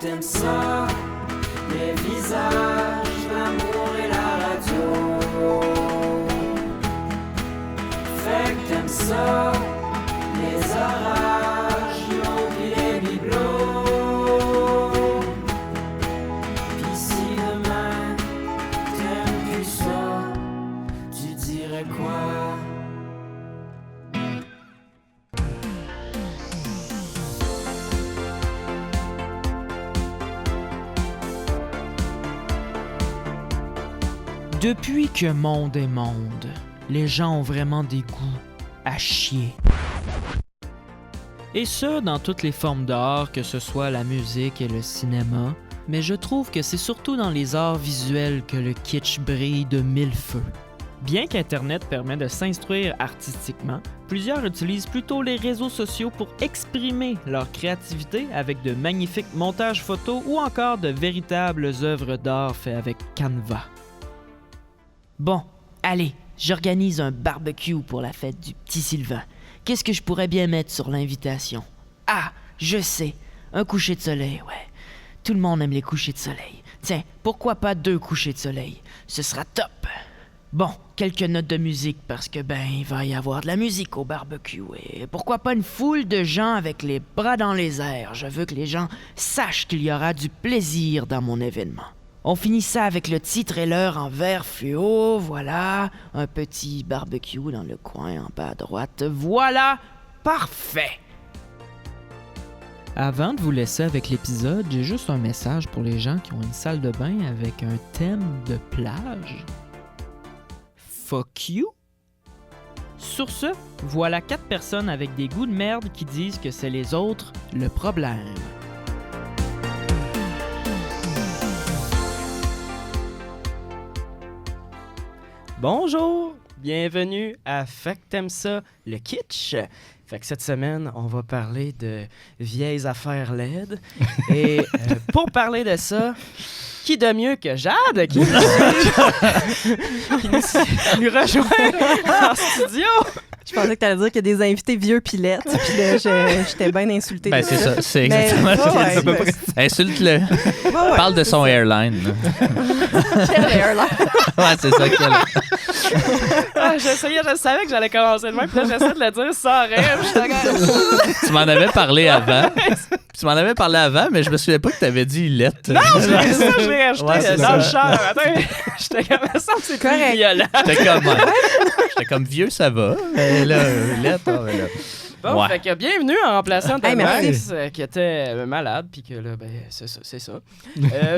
que t'aimes ça, les visages, l'amour et la radio. Fait que t'aimes ça, les orages, l'eau pis les bibelots. Pis si demain t'aimes plus ça, tu dirais quoi? Depuis que monde est monde, les gens ont vraiment des goûts à chier. Et ça, dans toutes les formes d'art, que ce soit la musique et le cinéma, mais je trouve que c'est surtout dans les arts visuels que le kitsch brille de mille feux. Bien qu'Internet permet de s'instruire artistiquement, plusieurs utilisent plutôt les réseaux sociaux pour exprimer leur créativité avec de magnifiques montages photos ou encore de véritables œuvres d'art faites avec Canva. Bon, allez, j'organise un barbecue pour la fête du petit Sylvain. Qu'est-ce que je pourrais bien mettre sur l'invitation? Ah, je sais, un coucher de soleil, ouais. Tout le monde aime les couchers de soleil. Tiens, pourquoi pas 2 couchers de soleil? Ce sera top. Bon, quelques notes de musique parce que, il va y avoir de la musique au barbecue. Et pourquoi pas une foule de gens avec les bras dans les airs? Je veux que les gens sachent qu'il y aura du plaisir dans mon événement. On finit ça avec le titre et l'heure en vert fluo, voilà. Un petit barbecue dans le coin en bas à droite, voilà, parfait! Avant de vous laisser avec l'épisode, j'ai juste un message pour les gens qui ont une salle de bain avec un thème de plage. Fuck you! Sur ce, voilà 4 personnes avec des goûts de merde qui disent que c'est les autres le problème. Bonjour, bienvenue à Fait que t'aimes ça, le kitsch. Fait que cette semaine, on va parler de vieilles affaires laides. Et pour parler de ça, qui de mieux que Jade qui nous rejoint en studio. Je pensais que tu allais dire qu'il y a des invités vieux pilettes, puis là, j'étais bien insultée. C'est ça, c'est exactement ce qu'il dit. Insulte-le. Parle de son airline. Quel airline? Ouais, c'est ça qu'elle... Je savais que j'allais commencer de même, puis là, j'essaie de le dire sans rêve. Tu m'en avais parlé avant. Mais je me souviens pas que tu avais dit Lette. Non, je l'ai rajouté dans le char. Attends, j'étais comme ça, c'est plus violent. J'étais comme vieux, ça va. Mais là, Lette, là. Bon, fait que bienvenue en remplaçant ta Max qui était malade, puis que là, c'est ça.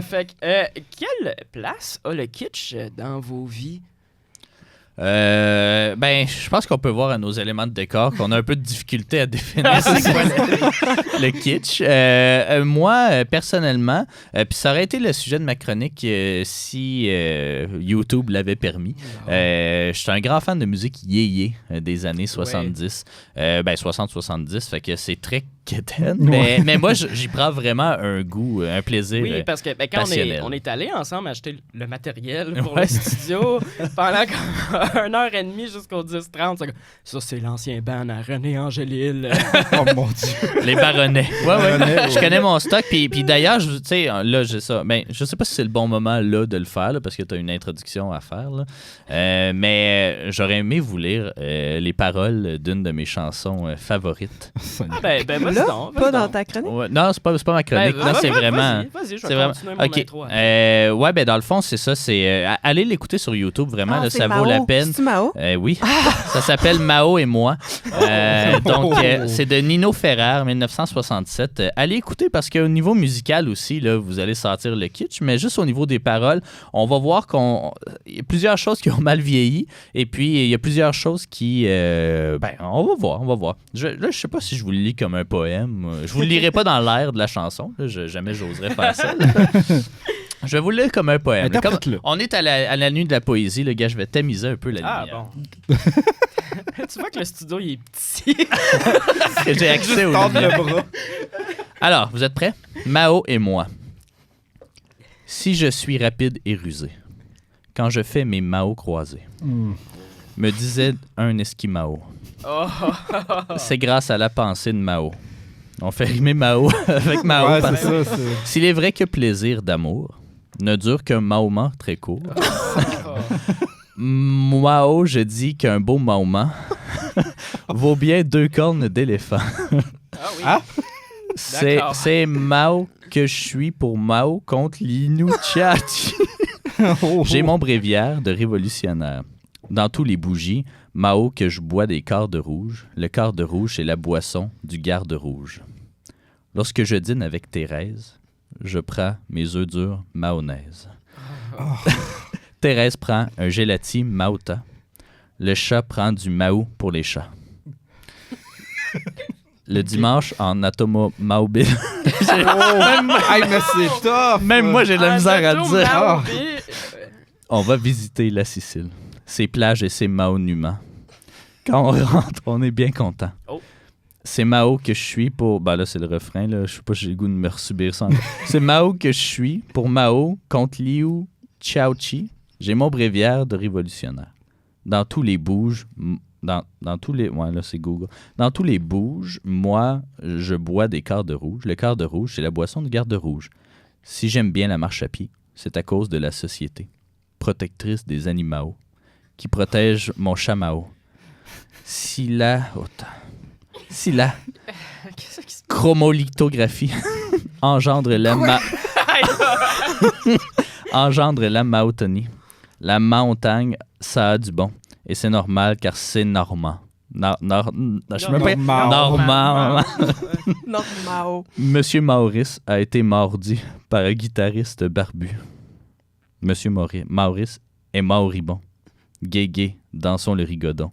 Fait que, quelle place a le kitsch dans vos vies? Je pense qu'on peut voir à nos éléments de décor qu'on a un peu de difficulté à définir le kitsch. Moi, personnellement, puis ça aurait été le sujet de ma chronique si YouTube l'avait permis. Je suis un grand fan de musique yéyé des années 70. 60-70, fait que c'est très quétaine. Mais moi, j'y prends vraiment un goût, un plaisir. Oui, parce que quand on est allés ensemble acheter le matériel pour le studio pendant comme 1h30 jusqu'au 10h30, ça c'est l'ancien band à René Angélil. Oh mon Dieu. Les Baronnets. Ouais. Je connais mon stock. Puis d'ailleurs, tu sais, là, j'ai ça. Je sais pas si c'est le bon moment là de le faire, là, parce que tu as une introduction à faire. Là. Mais j'aurais aimé vous lire les paroles d'une de mes chansons favorites. Pas dans ta chronique? Ouais, non, c'est pas ma chronique. Là, c'est vraiment... Vas-y, je vais continuer mon intro. Dans le fond, c'est ça. C'est allez l'écouter sur YouTube, vraiment. Là, ça Mao. vaut la peine. C'est-tu Mao? Oui. Ça s'appelle Mao et moi. C'est de Nino Ferrer, 1967. Allez écouter parce qu'au niveau musical aussi, là, vous allez sentir le kitsch, mais juste au niveau des paroles, on va voir qu'il y a plusieurs choses qui ont mal vieilli et puis il y a plusieurs choses qui... on va voir. Je sais pas si je vous le lis comme un poème. Je vous le lirai pas dans l'air de la chanson. Là, jamais j'oserais faire ça. Je vais vous le lire comme un poème. On est à la nuit de la poésie, le gars, je vais tamiser un peu la lumière. Bon. Tu vois que le studio, il est petit. J'ai accès au lumière. Alors, vous êtes prêts? Mao et moi. Si je suis rapide et rusé, quand je fais mes Mao croisés, me disait un Esquimao. C'est grâce à la pensée de Mao. On fait rimer Mao avec Mao. Ouais, parce- c'est ça. S'il est vrai que plaisir d'amour ne dure qu'un moment très court, Mao, je dis qu'un beau moment vaut bien 2 cornes d'éléphant. Ah oui. Ah? D'accord. C'est Mao que je suis pour Mao contre l'Inuchati. Oh, J'ai oh. mon bréviaire de révolutionnaire. Dans tous les bougies, Mao que je bois des cordes rouges. Le corde rouge, c'est la boisson du garde rouge. Lorsque je dîne avec Thérèse, je prends mes œufs durs mayonnaise. Thérèse prend un gelati Maota. Le chat prend du Mao pour les chats. Le dimanche, en automobile. Hey, mais c'est tough! Même moi, j'ai de la misère à le dire. Ah. On va visiter la Sicile, ses plages et ses monuments. Quand on rentre, on est bien content. Oh. C'est Mao que je suis pour... Ben là, c'est le refrain, là. Je sais pas si j'ai le goût de me subir ça. C'est Mao que je suis pour Mao contre Liu Xiaoqi. J'ai mon bréviaire de révolutionnaire. Dans tous les bouges... Dans tous les... Ouais, là, c'est Google. Dans tous les bouges, moi, je bois des cordes rouges. Le corde rouge, c'est la boisson du garde rouge. Si j'aime bien la marche à pied, c'est à cause de la société, protectrice des animaux, qui protège mon chat Mao. Si la Qu'est-ce qui se chromolithographie engendre engendre la maotonie. La montagne, ça a du bon. Et c'est normal car c'est normand. Je sais même pas. Normand. Normand. Monsieur Maurice a été mordu par un guitariste barbu. Monsieur Maurice est moribond. Gay, dansons le rigodon.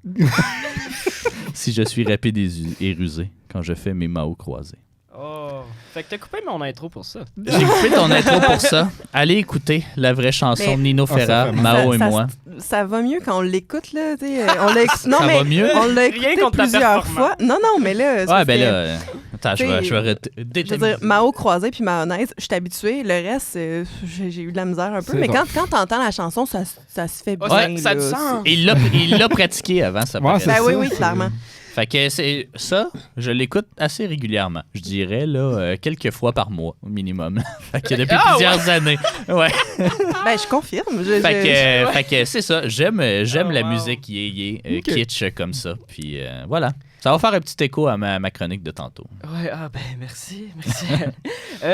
Si je suis rapide et rusé quand je fais mes Mao croisés. Oh. Fait que t'as coupé mon intro pour ça. J'ai coupé ton intro pour ça. Allez écouter la vraie chanson Mais- de Nino ça Ferrer, fait mal. Mao et Ça- moi. Ça va mieux quand on l'écoute, là. Tu sais, on l'a non, Ça mais va mieux? on l'a Rien écouté contre ta plusieurs performance. fois. Non, mais là. c'est Ouais, parce ben que, là, attends, je vais je veux déterminer. dire, Mao croisé puis mayonnaise, je suis habituée. Le reste, j'ai eu de la misère un peu. C'est Mais donc. quand t'entends la chanson, ça se fait bien. Ouais, ça a là. du sens. Il l'a pratiqué avant, ça Ouais, paraît. c'est Ben oui, ça, oui, c'est- clairement. Fait que c'est ça, je l'écoute assez régulièrement. Je dirais là quelques fois par mois au minimum. Fait que depuis Ah, plusieurs années. Ouais. Ben, je confirme. Fait que c'est ça. J'aime Oh, la wow. musique Ok. kitsch comme ça. Puis voilà. Ça va faire un petit écho à ma chronique de tantôt. Ouais, ah ben merci.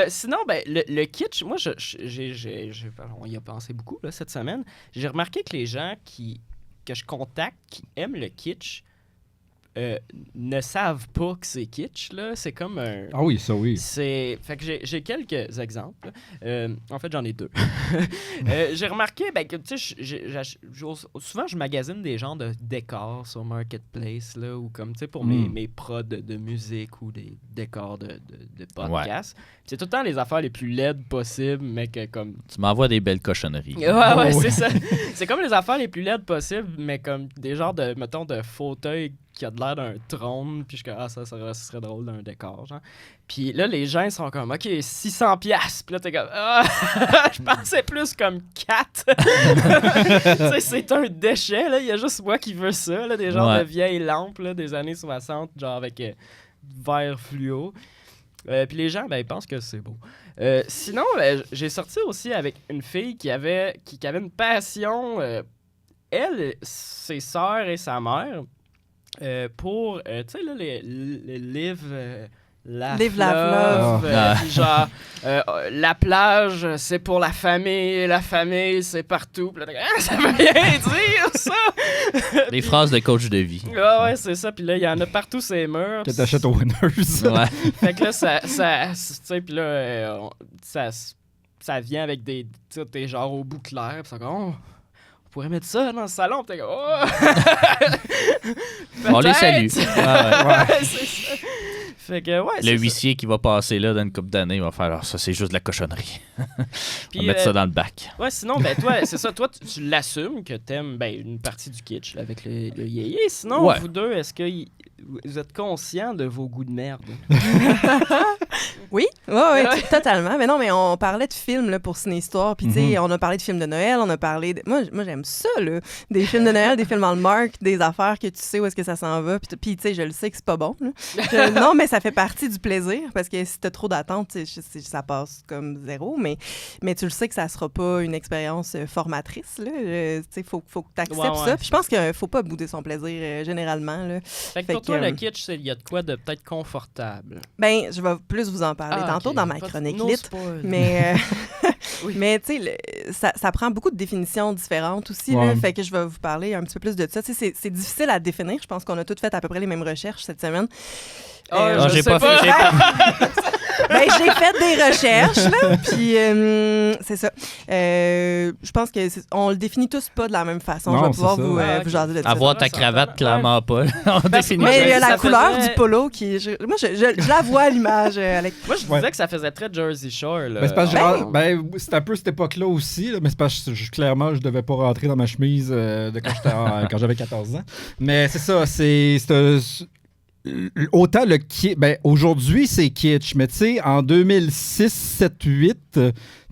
Sinon, ben le kitsch, moi, on y a pensé beaucoup là, cette semaine. J'ai remarqué que les gens que je contacte qui aiment le kitsch ne savent pas que c'est kitsch. Là. C'est comme un... Ah oui, ça oui. Fait que j'ai quelques exemples. En fait, j'en ai 2. J'ai remarqué que, tu sais, souvent, je magasine des genres de décors sur Marketplace, là, ou comme, tu sais, pour mes prods de musique ou des décors de podcast. C'est tout le temps les affaires les plus laides possibles, mais que comme... Tu m'envoies des belles cochonneries. Ouais, c'est ça. C'est comme les affaires les plus laides possibles, mais comme des genres de, mettons, de fauteuils qui a de l'air d'un trône, puis je suis comme, ça serait drôle d'un décor, genre. Puis là, les gens, ils sont comme, OK, 600$. Puis là, t'es comme, je pensais plus comme 4. Tu sais, c'est un déchet, là. Il y a juste moi qui veux ça, là, des genres de vieilles lampes, là, des années 60, genre avec vert fluo. Puis les gens, ils pensent que c'est beau. Sinon, j'ai sorti aussi avec une fille qui avait une passion, elle, ses sœurs et sa mère, pour, tu sais, là, les Live Live, Laugh, Love. puis genre, la plage, c'est pour la famille, c'est partout. Puis là, ça veut rien dire, ça! Des phrases de coach de vie. Ouais, c'est ça. Puis là, il y en a partout ces murs. Que t'achètes au Winners. Ouais. Fait que là, tu sais, puis là, ça vient avec des genres au bout clair. Puis ça comme, on pourrait mettre ça dans le salon. Puis t'es comme, On les peut-être. salue. Ouais. C'est ça. Fait que, ouais, Le c'est ça. huissier qui va passer là dans une couple d'années va faire ça, c'est juste de la cochonnerie. Puis, On va mettre ça dans le bac. Ouais, sinon, toi, c'est ça. Toi, tu l'assumes que t'aimes une partie du kitsch là, avec le yéyé. Sinon, Ouais. vous deux, est-ce que vous êtes conscient de vos goûts de merde. Oui, totalement. Mais non, mais on parlait de films là, pour Ciné-Histoire. Puis, tu sais, on a parlé de films de Noël, on a parlé de... Moi, j'aime ça, là. Des films de Noël, des films Hallmark, des affaires que tu sais où est-ce que ça s'en va. Puis tu sais, je le sais que c'est pas bon. Là. Non, mais ça fait partie du plaisir parce que si t'as trop d'attentes, ça passe comme zéro. Mais tu le sais que ça sera pas une expérience formatrice, là. Tu sais, faut que t'acceptes ça. Puis je pense qu'il faut pas bouder son plaisir, généralement, là. Fait que pour toi, le kitsch, il y a de quoi de peut-être confortable. Ben, je vais plus vous en parler tantôt dans ma chronique lit. Mais, mais tu sais, ça prend beaucoup de définitions différentes aussi. Là, fait que je vais vous parler un petit peu plus de ça. C'est difficile à définir. Je pense qu'on a toutes fait à peu près les mêmes recherches cette semaine. J'ai pas fait. Ben, j'ai fait des recherches, là, puis c'est ça. Je pense qu'on le définit tous pas de la même façon. Non, je vais pouvoir vous jaser de ça. Avoir ta cravate, clairement pas. On définit. Mais il y a la couleur faisait... du polo qui... Moi, je la vois à l'image, Alex. Moi, je disais que ça faisait très Jersey Shore. Là. Ben, c'est parce que c'est un peu cette époque-là aussi, là, mais c'est parce que clairement, je devais pas rentrer dans ma chemise de quand j'avais 14 ans. Mais c'est ça, autant le kitsch, ben aujourd'hui c'est kitsch, mais tu sais, en 2006, 7, 8, tu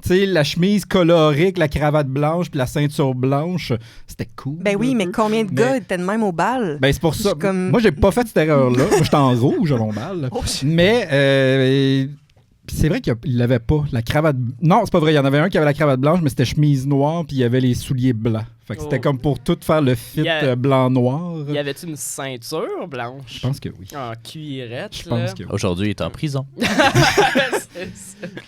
sais, la chemise colorée avec la cravate blanche puis la ceinture blanche, c'était cool. Ben oui, mais combien de gars étaient de même au bal? Ben c'est pour ça. Moi, j'ai pas fait cette erreur-là. Moi, j'étais en rouge à mon bal. Mais c'est vrai qu'il l'avait pas. La cravate... Non, c'est pas vrai. Il y en avait un qui avait la cravate blanche, mais c'était chemise noire puis il y avait les souliers blancs. Fait que c'était comme pour tout faire le fit blanc-noir. Y avait-tu une ceinture blanche? Je pense que oui. En cuirette, Je pense que oui. Aujourd'hui, il est en prison.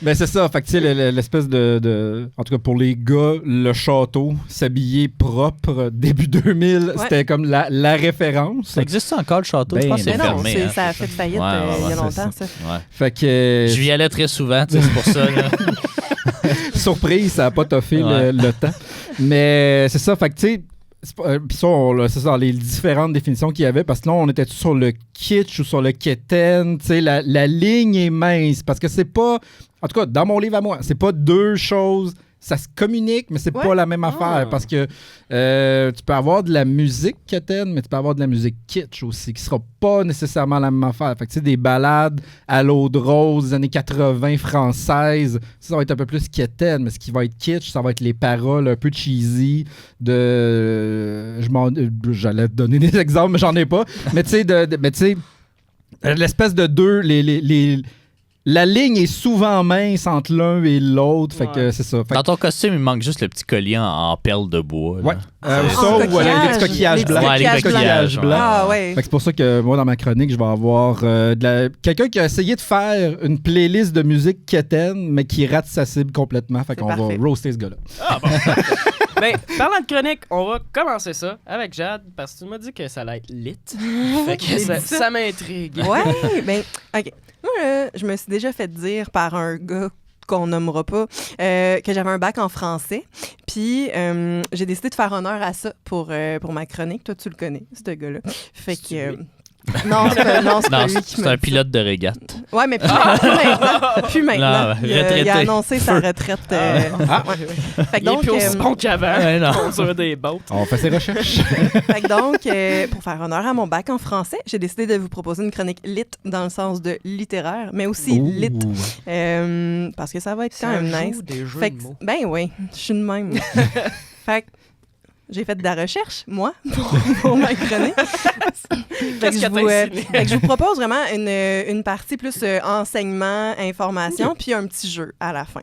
Ben c'est ça. Fait que tu sais, l'espèce de... En tout cas, pour les gars, le château, s'habiller propre, début 2000, c'était comme la référence. Ça existe encore, le château? Je pense que c'est fermé. Non, ça a fait faillite il y a longtemps, ça. Ouais. Fait que... Je y allais très souvent, c'est pour ça. Là. Surprise, ça n'a pas toffé le temps. Mais c'est ça, fait que tu sais, puis ça, c'est ça, les différentes définitions qu'il y avait, parce que là, on était sur le kitsch ou sur le keten, tu sais, la ligne est mince, parce que c'est pas, en tout cas, dans mon livre à moi, c'est pas deux choses, ça se communique, mais c'est pas la même affaire, parce que tu peux avoir de la musique keten, mais tu peux avoir de la musique kitsch aussi, qui sera pas nécessairement la même affaire. Fait que tu sais, des ballades à l'eau de rose des années 80 françaises, ça va être un peu plus keten, mais ce qui va être kitsch, ça va être les paroles un peu cheesy j'allais te donner des exemples, mais j'en ai pas. Mais tu sais, l'espèce de deux, la ligne est souvent mince entre l'un et l'autre, fait que c'est ça. Dans ton costume, il manque juste le petit collier en perles de bois. Ouais. Ça ou les coquillages blancs. Ouais, les coquillages blancs. Ah ouais. Fait que c'est pour ça que moi, dans ma chronique, je vais avoir quelqu'un qui a essayé de faire une playlist de musique quétaine, mais qui rate sa cible complètement. Fait qu'on va roaster ce gars-là. Ah bon. Ben, parlant de chronique, on va commencer ça avec Jade, parce que tu m'as dit que ça allait être lit. Fait que ça m'intrigue. Ouais, ben, OK. Moi, je me suis déjà fait dire par un gars qu'on nommera pas, que j'avais un bac en français. Puis, j'ai décidé de faire honneur à ça pour ma chronique. Toi, tu le connais, ce gars-là. Fait que... Non, c'est pas lui qui c'est un pilote de régate. Ouais, mais plus maintenant. Non, Il a annoncé sa retraite. Fait que donc, il est plus aussi bon qu'avant. Conduire des bottes. On fait ses recherches. Fait que donc, pour faire honneur à mon bac en français, j'ai décidé de vous proposer une chronique lit dans le sens de littéraire, mais aussi lit. Parce que ça va être quand même nice. Des jeux Fait de mots. Ben oui, je suis de même. Fait que j'ai fait de la recherche, moi, pour ma chronique. Fait que je vous propose vraiment une partie plus enseignement, information, puis un petit jeu à la fin.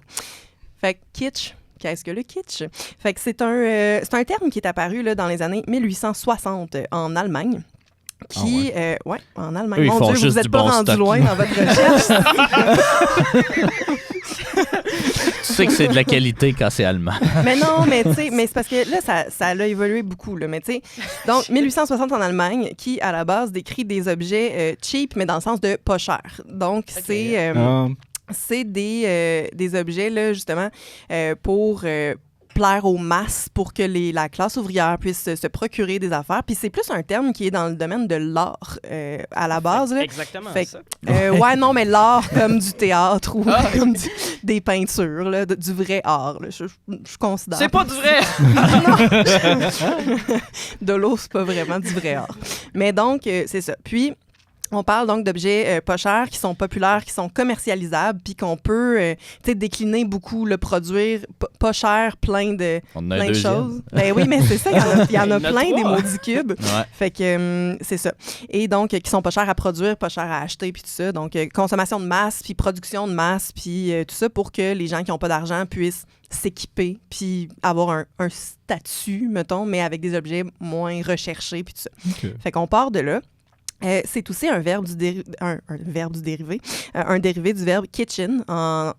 Fait que kitsch, qu'est-ce que le kitsch? Fait que c'est un terme qui est apparu là, dans les années 1860 en Allemagne. Qui, en Allemagne. Eux, Mon Dieu, vous n'êtes pas rendu loin dans votre recherche. Tu sais que c'est de la qualité quand c'est allemand. Mais non, mais tu sais, mais c'est parce que là, ça a évolué beaucoup, là. Mais tu sais, donc 1860 en Allemagne, qui à la base décrit des objets cheap, mais dans le sens de pas cher. Donc c'est des objets là justement pour plaire aux masses pour que la classe ouvrière puisse se procurer des affaires. Puis c'est plus un terme qui est dans le domaine de l'art à la base. Là. Exactement ça. Ouais, non, mais l'art comme du théâtre ou comme des peintures, là, du vrai art. Là, je considère. C'est pas du vrai! De l'eau, c'est pas vraiment du vrai art. Mais donc, c'est ça. Puis, On parle donc d'objets pas chers, qui sont populaires, qui sont commercialisables, puis qu'on peut décliner beaucoup, le produire pas cher, plein de choses. Ben oui, mais c'est ça, il y en a plein des maudits cubes. Ouais. Fait que c'est ça. Et donc, qui sont pas chers à produire, pas chers à acheter, puis tout ça. Donc, consommation de masse, puis production de masse, puis tout ça pour que les gens qui n'ont pas d'argent puissent s'équiper, puis avoir un statut, mettons, mais avec des objets moins recherchés, puis tout ça. Okay. Fait qu'on part de là. C'est aussi un verbe du dérivé, un dérivé du verbe kitchen en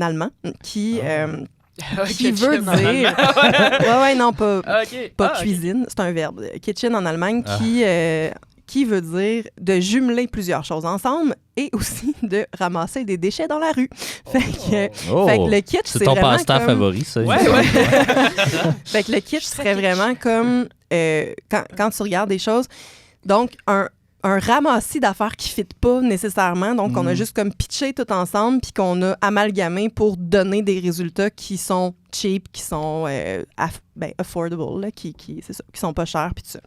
allemand, qui veut dire... non, pas cuisine, c'est un verbe. Kitchen en Allemagne qui veut dire de jumeler plusieurs choses ensemble et aussi de ramasser des déchets dans la rue. Fait que le kitsch, c'est ton vraiment passe-temps favori, ça. Ouais. Fait que le kitsch serait vraiment comme quand tu regardes des choses, donc un ramassis d'affaires qui ne fit pas nécessairement. Donc, on a juste comme pitché tout ensemble puis qu'on a amalgamé pour donner des résultats qui sont cheap, qui sont affordable, là, qui sont pas chers puis tout ça.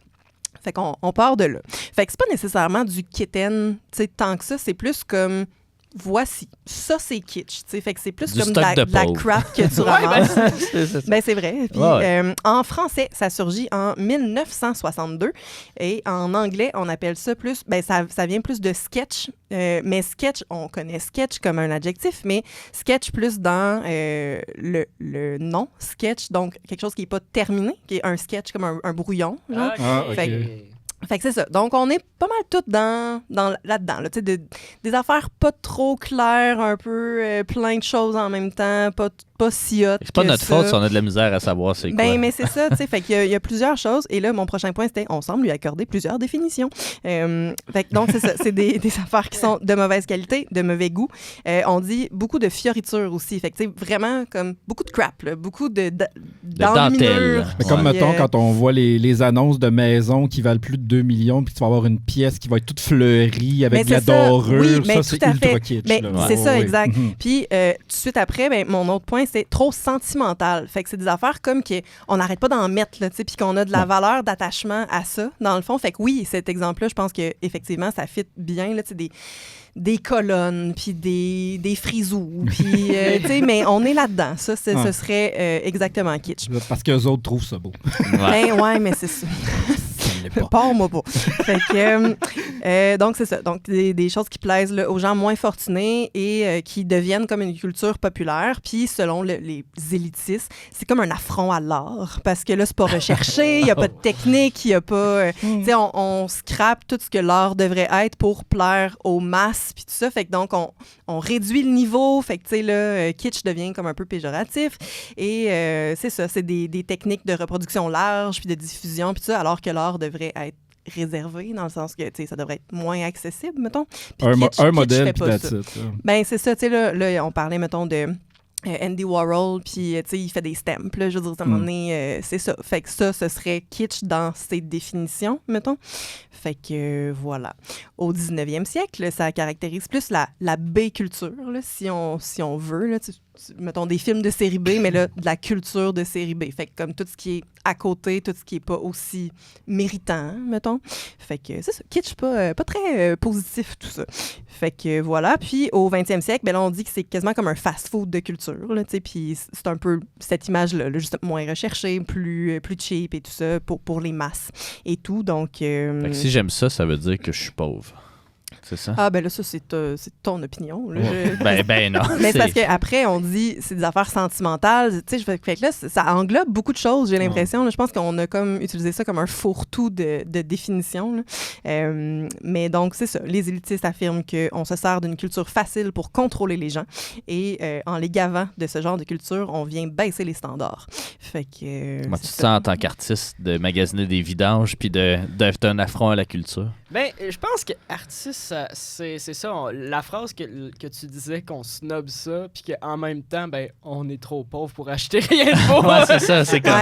Fait qu'on part de là. Fait que c'est pas nécessairement du kitten, tu sais, tant que ça. C'est plus comme... Voici, ça c'est kitsch, tu sais, fait que c'est plus comme de la crap que tu ramasses. C'est vrai. Puis, en français, ça surgit en 1962 et en anglais, on appelle ça plus, ça vient plus de sketch, mais sketch, on connaît sketch comme un adjectif, mais sketch plus dans le nom sketch, donc quelque chose qui n'est pas terminé, qui est un sketch comme un brouillon. Genre. Fait que c'est ça. Donc, on est pas mal toutes là-dedans. Là, des affaires pas trop claires, un peu plein de choses en même temps, pas si hot. C'est pas notre faute si on a de la misère à savoir c'est quoi. Mais c'est ça, tu sais. Fait qu'il y a plusieurs choses. Et là, mon prochain point, c'était on semble lui accorder plusieurs définitions. Fait que donc, c'est ça. C'est des affaires qui sont de mauvaise qualité, de mauvais goût. On dit beaucoup de fioritures aussi. Fait que, tu sais, vraiment comme beaucoup de crap, là, beaucoup d'enluminures. Comme, mettons, quand on voit les annonces de maisons qui valent plus de 2 millions, puis tu vas avoir une pièce qui va être toute fleurie avec de la dorure. Oui, ça, c'est ultra kitsch. C'est ça, exact. Puis, tout de suite après, mon autre point, c'est trop sentimental. Fait que c'est des affaires comme qu'on n'arrête pas d'en mettre, là, puis qu'on a de la valeur d'attachement à ça, dans le fond. Fait que oui, cet exemple-là, je pense qu'effectivement, ça fit bien, là, des colonnes, puis des frisous, puis, tu sais, mais on est là-dedans. Ça, ce serait exactement kitsch. Parce qu'eux autres trouvent ça beau. Mais c'est ça. Pars-moi pas. Fait que, donc, c'est ça. Donc, des choses qui plaisent là, aux gens moins fortunés et qui deviennent comme une culture populaire. Puis, selon les élitistes, c'est comme un affront à l'art. Parce que là, c'est pas recherché, il n'y a pas de technique, il n'y a pas... tu sais, on scrape tout ce que l'art devrait être pour plaire aux masses, puis tout ça. Fait que donc, on réduit le niveau. Fait que, tu sais, là, kitsch devient comme un peu péjoratif. Et c'est ça, c'est des techniques de reproduction large, puis de diffusion, puis tout ça, alors que l'art devrait être réservé, dans le sens que ça devrait être moins accessible, mettons. Un modèle, puis that's it. C'est ça, tu sais, là, on parlait, mettons, de Andy Warhol, puis il fait des stamps. Là, je veux dire, à un moment donné, c'est ça. Fait que ça, ce serait kitsch dans ses définitions, mettons. Fait que voilà. Au 19e siècle, ça caractérise plus la B-culture, là, si on veut. Là, mettons des films de série B, mais là, de la culture de série B. Fait que comme tout ce qui est à côté, tout ce qui est pas aussi méritant, mettons. Fait que c'est ça. Kitsch, pas très positif, tout ça. Fait que voilà. Puis au 20e siècle, là, on dit que c'est quasiment comme un fast-food de culture, là, tu sais. Puis c'est un peu cette image-là, là, juste moins recherchée, plus cheap et tout ça, pour les masses et tout. Donc... Fait que si j'aime ça, ça veut dire que je suis pauvre. C'est ça? Ah, ben là, ça, c'est ton opinion. Là. Ben non. Mais c'est parce qu'après, on dit c'est des affaires sentimentales. Tu sais, fait que là, ça englobe beaucoup de choses, j'ai l'impression. Là. Je pense qu'on a comme utilisé ça comme un fourre-tout de définition. Là. Mais donc, c'est ça. Les élitistes affirment qu'on se sert d'une culture facile pour contrôler les gens. Et en les gavant de ce genre de culture, on vient baisser les standards. Fait que... Comment tu te sens en tant qu'artiste de magasiner des vidanges puis d'être un affront à la culture? Ben, je pense que artiste, c'est ça. La phrase que tu disais qu'on snob ça, puis qu'en même temps, ben, on est trop pauvre pour acheter rien de beau. Ouais, c'est ça. C'est comme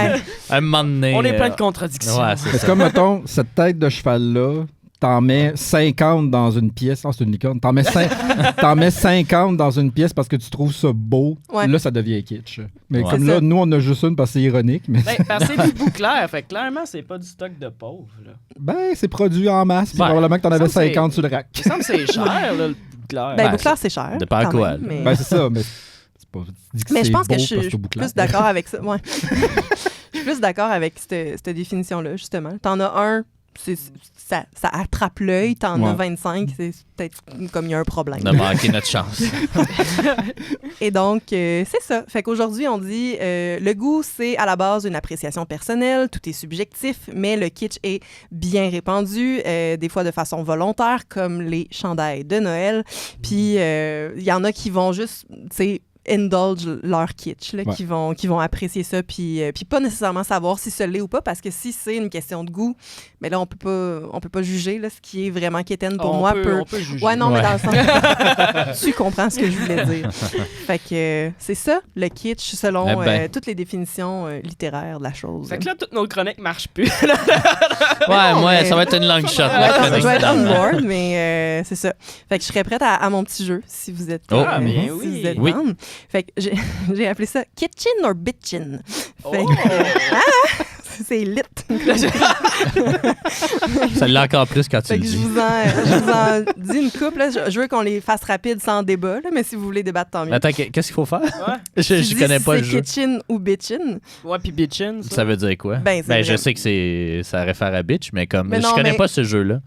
un moment donné. On est plein de contradictions. Ouais, c'est comme, mettons, cette tête de cheval-là, t'en mets 50 dans une pièce. Ah, c'est une licorne. T'en mets 50 dans une pièce parce que tu trouves ça beau. Ouais. Là, ça devient kitsch. Mais Ouais. comme C'est là, ça. nous, on a juste une parce que c'est ironique. Mais Ben, parce que c'est du bout clair. Fait que clairement, c'est pas du stock de pauvres. Là. ben, c'est produit en masse. Puis Ouais. probablement que t'en avais Ça, c'est- 50 sur le rack. Il me semble que c'est cher, là, le bout clair. Ben, Ben, Bouclair, c'est cher. dépend à quand quoi, même, là. mais... Ben, c'est ça, mais c'est pas. Tu dis que Mais c'est je pense beau que je suis parce que bouclard. plus d'accord avec ça. Ouais. Je suis plus d'accord avec cette définition-là, justement. T'en as un, ça attrape l'œil. T'en as Ouais. 25, c'est peut-être comme il y a un problème. On a manqué notre chance. Et donc, c'est ça. Fait qu'aujourd'hui, on dit le goût, c'est à la base une appréciation personnelle, tout est subjectif, mais le kitsch est bien répandu, des fois de façon volontaire, comme les chandails de Noël. Puis, il y en a qui vont juste, tu sais, indulge leur kitsch, là, Ouais. qui vont apprécier ça, puis pas nécessairement savoir si ça l'est ou pas, parce que si c'est une question de goût, mais là, on peut pas juger là, ce qui est vraiment quétaine pour moi. on peut juger. Ouais, non, mais Ouais. dans le sens... tu comprends ce que je voulais dire. Fait que c'est ça, le kitsch, selon Eh ben. toutes les définitions littéraires de la chose. Fait que là, toutes nos chroniques marchent plus. Ouais, non, moi, mais- ça va être une longue shot. Ouais, la je chronique vais être on d'Anne. board, mais c'est ça. Fait que je serais prête à mon petit jeu, si vous êtes, Oh. Ah, bien si oui. vous êtes Oui. down. Fait que j'ai appelé ça Kitchen or Bitchin. Fait Oh. que, c'est lit. Ça l'est encore plus quand tu Fait le que je dis. vous en dis une couple. Là. Je veux qu'on les fasse rapides sans débat, là, mais si vous voulez débattre, tant mieux. Attends, qu'est-ce qu'il faut faire? Ouais. Je Tu dis connais si pas le c'est jeu. Kitchen ou Bitchin. Ouais, puis bitchin, ça. Ça veut dire quoi? Ben, c'est je vrai. sais que ça réfère à bitch, mais comme Mais je non, connais mais- pas ce jeu-là.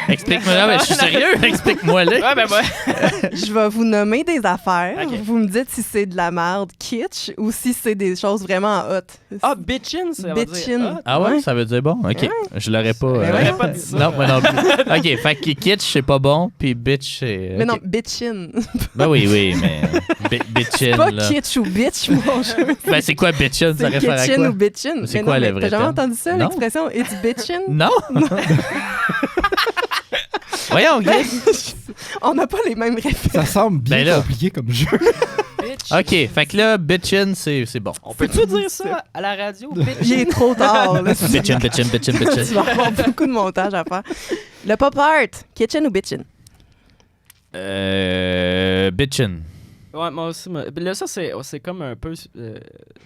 Explique-moi. Non, mais je suis sérieux. Explique-moi-le. Ouais, ben ouais. Je vais vous nommer des affaires. Ok. Vous me dites si c'est de la merde kitsch ou si c'est des choses vraiment hot. Ah, bitchin, ça veut Bitchin. dire. Ah ouais, Ouais. ça veut dire bon? OK. Je l'aurais pas... Ben J'aurais pas dit ça. Non, moi non plus. OK, fait que kitsch, c'est pas bon, puis bitch, c'est... Mais ok. non, bitchin. Ben oui, mais... bitchin, Pas là. kitsch ou bitch, mon jeu. Ben c'est quoi bitchin? Ça C'est réfère à kitchen quoi? ou bitchin. C'est Mais quoi non, le mais vrai T'as jamais terme? entendu ça, Non. l'expression it's bitchin? Non? Voyons, Ben, Chris. on n'a pas les mêmes références. Ça semble bien Ben là. compliqué comme jeu. Bitch. OK, fait que là, bitchin, c'est bon. On peut-tu dire ça à la radio? Il Bitchin. est trop tard. Là. Bitchin. Tu vas avoir beaucoup de montage à faire. Le pop art, kitchen ou bitchin? Bitchin. Ouais, moi aussi. Là, ça, c'est comme un peu.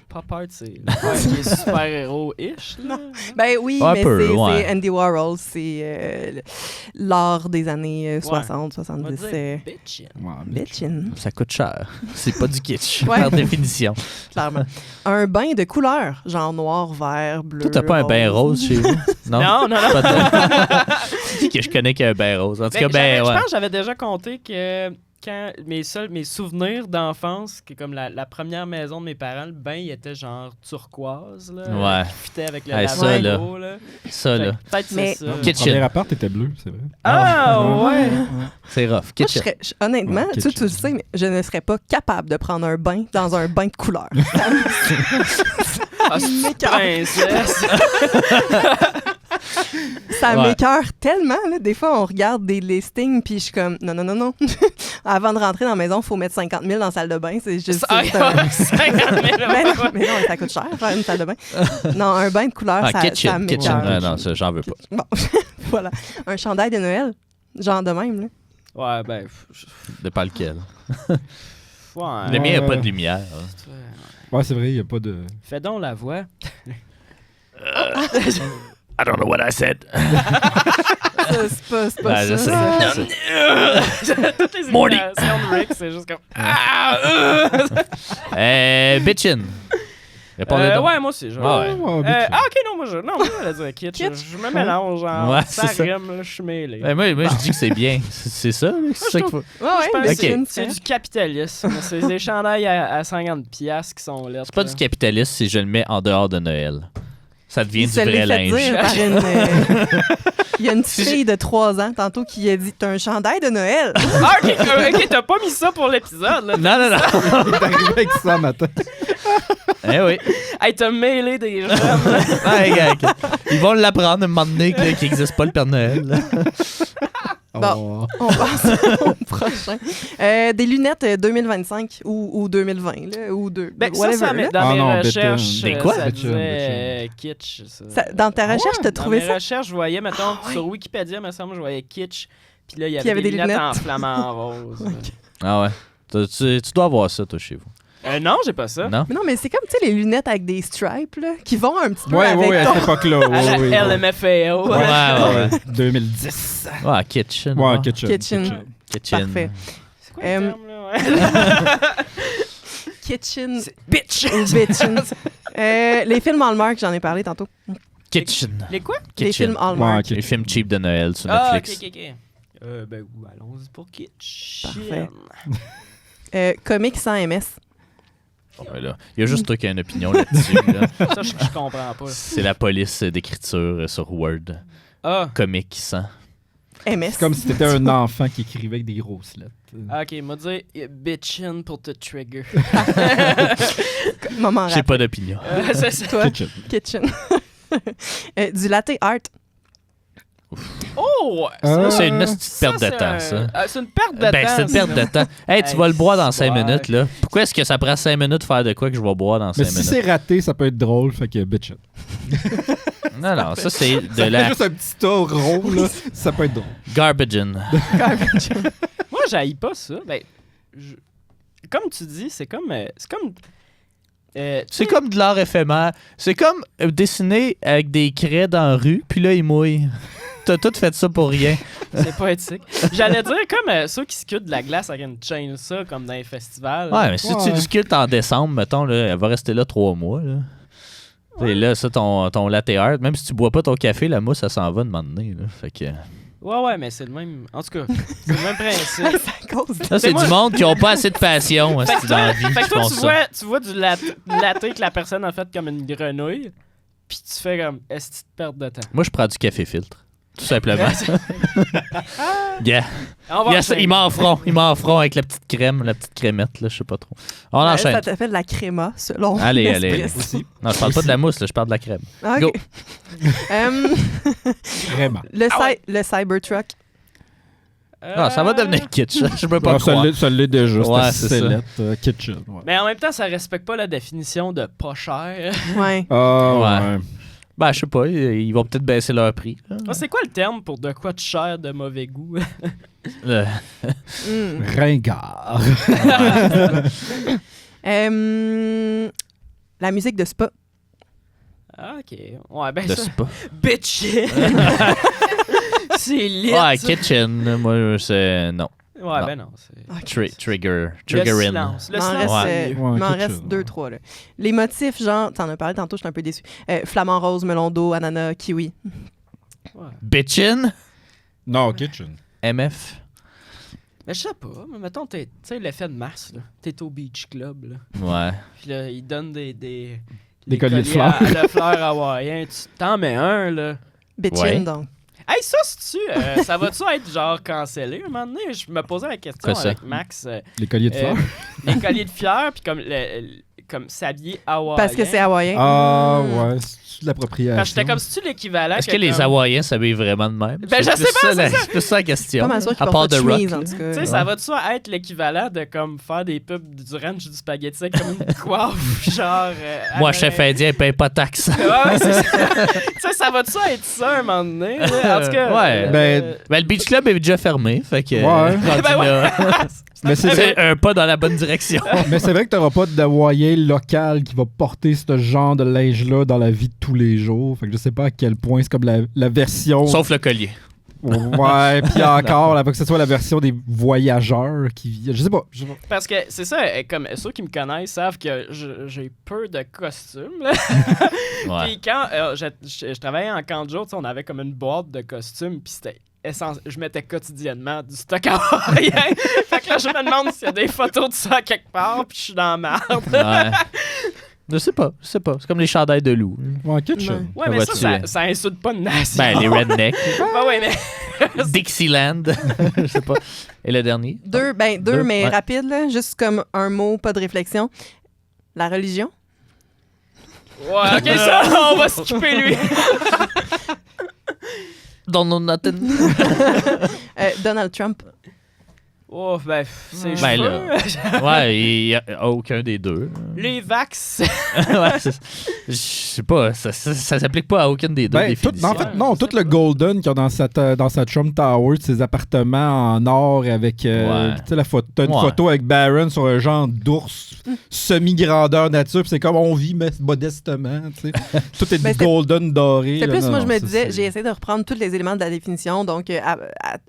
Pop art, c'est l'affaire qui est super-héros-ish. là. Ben oui, Un mais peu, c'est ouais. Andy Warhol, c'est l'art des années 60, On va 70. dire bitchin. Bitchin, Ça coûte cher. C'est pas du kitsch, Ouais. par définition. clairement. Un bain de couleur, genre noir, vert, bleu. Toi, t'as pas un bain rose chez vous? Non? Non, non, non. Pas de- Qui que je connais qui a un bain rose? En tout cas, Je ouais. pense que j'avais déjà compté que quand mes souvenirs d'enfance, que comme la première maison de mes parents, le bain, il était genre turquoise, là. Ouais. Qui fitait avec le Hey, ça, lavabo, là. Ça, Fait là, que Peut-être Mais- c'est ça. Kitchen. Le premier appart était bleu, c'est vrai. Ah, ouais! c'est rough. Moi, Kitchen. honnêtement, Ouais, tu kitchen. le sais, mais je ne serais pas capable de prendre un bain dans un bain de couleur. Ah, c'est une m'écoeure. princesse! Ça Ouais. m'écoeure tellement. Là. Des fois, on regarde des listings, puis je suis comme, non. Avant de rentrer dans la maison, il faut mettre 50 000 dans la salle de bain. C'est juste... Ah, c'est un- 50 000, mais non, ça coûte cher faire une salle de bain. Non, un bain de couleur, Ah, ça kitchen. m'écoeure. Ouais, non, ça, j'en veux pas. Bon, voilà. Un chandail de Noël, genre de même. Là. Ouais, ben. De pas lequel. Ouais. Le mien, il n'y a pas de lumière. Ouais, c'est vrai, il n'y a pas de. Fais donc la voix. I don't know what I said. Ça, c'est pas Ah, je ça. sais, je sais. Toutes les Morty. imitations de Rick, c'est juste comme. Bitchin. Répondez donc. Ouais, moi aussi. Je... Ah ouais. Ok, non, moi, j'allais dire kitsch. Kitsch. Je me mélange, genre. Ouais, ça c'est ça. rime, là, je suis mêlé. Moi, je dis que c'est bien. C'est ça, là, c'est ça qu'il faut. Ouais, Je pense mais que Ok. c'est du capitalisme. C'est des chandails à 50$ qui sont là. C'est pas du capitalisme si je le mets en dehors de Noël. Ça devient Il du se l'est vrai fait dire linge. par il y a une petite fille de 3 ans tantôt qui a dit « T'as un chandail de Noël! Ah, ok, t'as pas mis ça pour l'épisode, là. Non. Il est arrivé avec ça matin. Eh oui. Hey, t'as mêlé des jeunes, là. Ouais, gars, ok. Ils vont l'apprendre à un moment donné qu'il n'existe pas le Père Noël. là. Bon. On passe au prochain. Des lunettes 2025 ou 2020, là, ou whatever. Ça, là. dans mes non, recherches, Des quoi? ça Bitchin, disait kitsch. Dans ta recherche, t'as trouvé Dans ça? mes recherches, je voyais, mettons, sur Wikipédia, me semble, je voyais kitsch. Puis là, il y Puis avait des lunettes en flamant rose. Ah ouais. Tu dois avoir ça, toi, chez vous. Non, j'ai pas ça. Non? Mais non, mais c'est comme, tu sais, les lunettes avec des stripes, là, qui vont un petit peu Ouais, avec ouais, à ton... cette époque-là. À la Ouais, ouais. LMFAO. Ouais. 2010. Ouais, kitchen. Ouais, kitchen. Kitchen. Kitchen. Parfait. C'est quoi le terme, là? Ouais. Kitchen Bitch! ou bitchin. Les films Hallmark, j'en ai parlé tantôt. Kitchen. Les quoi? Les Kitchen. films Hallmark. Ouais, Les films cheap de Noël sur Ah, Netflix. ok. Ben, allons-y pour kitsch. Parfait. Comics sans MS. Ouais, là. Il y a juste toi qui as une opinion là-dessus. là. Ça, je comprends pas. C'est la police d'écriture sur Word. Ah, Comique qui sent. MS. C'est comme si t'étais un enfant qui écrivait avec des grosses lettres. ok, m'a dit bitchin pour te trigger. Moment J'ai rap. pas d'opinion. C'est ça. Toi, Kitchen. kitchen. Du latte art. Oh! C'est une petite perte de temps, ça. C'est une perte de temps. Ben, c'est une perte de temps. Hey, tu Hey, vas le boire dans 5 ouais. minutes, là. Pourquoi est-ce que ça prend 5 minutes de faire de quoi que je vais boire dans 5 Mais si minutes? c'est raté, ça peut être drôle, fait que bitch. Non, non, ça, c'est de Ça fait la juste un petit tas rond, là. Ça peut être drôle. garbage in. Moi, j'haïs pas ça. Ben, comme tu dis, c'est comme. C'est comme de l'art éphémère. C'est comme dessiner avec des craies dans la rue, puis là, il mouille. T'as tout fait ça pour rien. C'est poétique. J'allais dire comme ceux qui sculptent de la glace avec une chaîne, ça, comme dans les festivals. Ouais, mais si tu Ouais. sculptes en décembre, mettons, là, elle va rester là 3 mois. Là. Et là, ça, ton latte art, même si tu bois pas ton café, la mousse, ça s'en va de moment donné. Là. Fait que... Ouais, mais c'est le même. En tout cas, c'est le même principe. C'est à cause de... Ça, c'est moi- du monde qui ont pas assez de passion Fait que dans la vie. Fait que qui toi, font ça. tu vois du latte que la personne a fait comme une grenouille, puis tu fais comme, est-ce que tu te perds de temps? Moi, je prends du café filtre. Tout simplement. Yeah. On va Yes, enchaîner. il m'en feront avec la petite crème, la petite crémette, là, je sais pas trop. On enchaîne. Ça t'a fait de la créma, selon Allez. l'Espresso. Non, je parle pas de la mousse, là, je parle de la crème. Ah, Go. OK. Vraiment. Le Cybertruck. Non, ça va devenir kitsch. Je peux pas Ah, croire. ça l'est déjà. Ouais, C'était c'est ça. sellette, kitchen. Ouais. Mais en même temps, ça respecte pas la définition de pas cher. Ouais. Ah, Ouais. ouais. Ben, je sais pas, ils vont peut-être baisser leur prix. là. Ah, c'est quoi le terme pour de quoi de cher de mauvais goût? Euh, Mm. Ringard. La musique de Spa. Ah, ok. Ouais, ben de ça. spa. Bitch! C'est lit. Ouais, ça. kitchen, moi, c'est... Non. Ouais, Non. ben non. C'est... Trigger Le in. silence. Le Il m'en silence. reste, Ouais. il Ouais, m'en quelque reste chose, 2-3. Là. Les motifs, genre, t'en as parlé tantôt, je suis un peu déçue. Flamant rose, melon d'eau, ananas, kiwi. Ouais. Bitchin. Non, kitchen. MF. Mais je sais pas, mais mettons, tu sais, l'effet de masse, là. T'es au Beach Club, là. Ouais. Puis là, ils donnent des Des colliers de fleurs. de fleurs hawaïens. Tu t'en mets un, là. Bitchin, Ouais. donc. Hey, ça, ça va-tu être genre cancellé un moment donné? Je me posais la question Quoi, ça? avec Max. Les colliers de fleurs. Les colliers de fleurs, puis comme s'habiller hawaïen. Parce que c'est hawaïen. Ah, Mm. ouais. C'est de l'appropriation. Parce que j'étais comme, c'est-tu l'équivalent? Est-ce que les comme- Hawaïens s'habillent vraiment de même? Ben, je sais pas, C'est plus ça la question. Pas mal sûr À qu'ils part portent pas The de Rock. chemise, en là. tout cas. Tu sais, ça va-tu être l'équivalent de comme faire des pubs du ranch du spaghetti avec comme une coiffe, genre... Moi, chef indien, il paye pas de taxes. Ouais, c'est ça. Tu sais, ça va-tu être ça un moment donné? là? En tout cas... Ouais. Ben, Ben, le Beach Club est déjà fermé, fait que... Ouais. rendu Ben ouais. là, Mais c'est c'est un pas dans la bonne direction. Mais c'est vrai que t'auras pas d'Hawaïen local qui va porter ce genre de linge-là dans la vie de tous les jours. Fait que je sais pas à quel point c'est comme la version... Sauf le collier. Ouais, puis encore, là, pas que ce soit la version des voyageurs qui... Je sais pas. Parce que c'est ça, comme ceux qui me connaissent savent que j'ai peu de costumes. Là. Ouais. Puis quand je travaillais en camp de jour, tu sais, on avait comme une boîte de costumes, puis c'était je mettais quotidiennement du stock hawaïen. Fait que là, je me demande s'il y a des photos de ça quelque part, puis je suis dans la merde. Ouais. Je sais pas. C'est comme les chandails de loup. Ouais, kitchen. Ouais, Ça mais va ça tuer. ça insulte pas une nation. Ben, les rednecks. Ben ouais, mais... Dixieland. Je sais pas. Et le dernier? Deux, Deux, mais ouais. rapide, là, juste comme un mot, pas de réflexion. La religion. Ouais, ok, ça, on va skipper lui. Don't know nothing. Donald Trump. Oh, ben, c'est Ben cheveux. Ouais, il n'y a aucun des deux. Les vax. Ouais, je sais pas, ça s'applique pas à aucune des deux Ben, définitions. en fait, non, tout le Golden qu'il y a dans sa Trump Tower, ses appartements en or avec tu sais, t'as une photo avec Barron sur un genre d'ours semi-grandeur nature, puis c'est comme on vit modestement, tu sais. Tout est du Golden doré. C'est là, plus, non, moi, je me ça, disais, c'est- j'ai essayé de reprendre tous les éléments de la définition, donc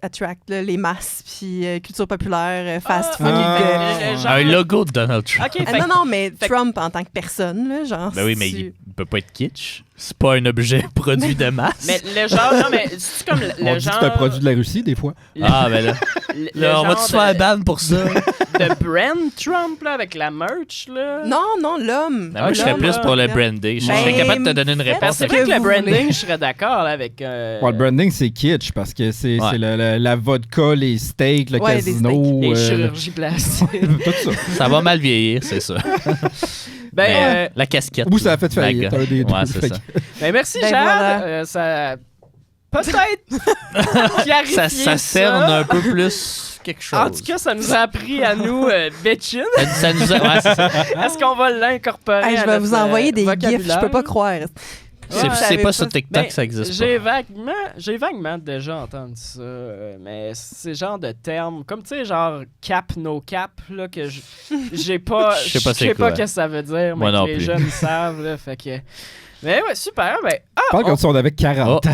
attract, là, les masses, puis culture populaire, fast food. Un logo de Donald Trump. OK, fait non, mais fait- Trump en tant que personne, là, genre. Ben oui, mais il peut pas être kitsch. C'est pas un objet produit de masse. mais le genre, non, mais c'est comme On le dit genre. que c'est un produit de la Russie, des fois. Ah, ben là, le là on va genre te faire ban pour ça. de brand Trump, là, avec la merch, là. Non, l'homme. Ben, moi, je serais l'homme, plus pour le là. branding. Je Ben, serais capable de te donner une faites réponse. ce C'est vrai que le vous branding, voulez. je serais d'accord là, avec. Ouais, le branding, c'est kitsch parce que c'est Ouais. la vodka, les steaks, le Ouais, des casino. les euh, chirurgies plastiques. tout ça. Ça va mal vieillir, c'est ça. ben, Mais, la casquette. Ou ça a fait faillite. D'accord. Un des deux. Ouais, c'est Fait ça. ben, merci, Ben, Jade. voilà. Ça. Peut-être. clarifier Ça cerne un peu plus quelque chose. En tout cas, ça nous a appris à nous, bitchin. Ça nous a... Ouais, c'est ça. Est-ce qu'on va l'incorporer Hey, je à vais notre, vous envoyer des gifs, je vocabulaire? peux pas croire. C'est Ouais, c'est pas ça. sur TikTok Ben, que ça existe J'ai pas. vaguement déjà entendu ça, mais c'est genre de termes, comme tu sais, genre cap, no cap, là, que j'ai pas. Je sais pas c'est Je sais quoi. pas ce que ça veut dire, Moi mais non que les plus. jeunes savent, là, fait que. Mais ouais, super, ben. Parle comme si on avait 40 ans.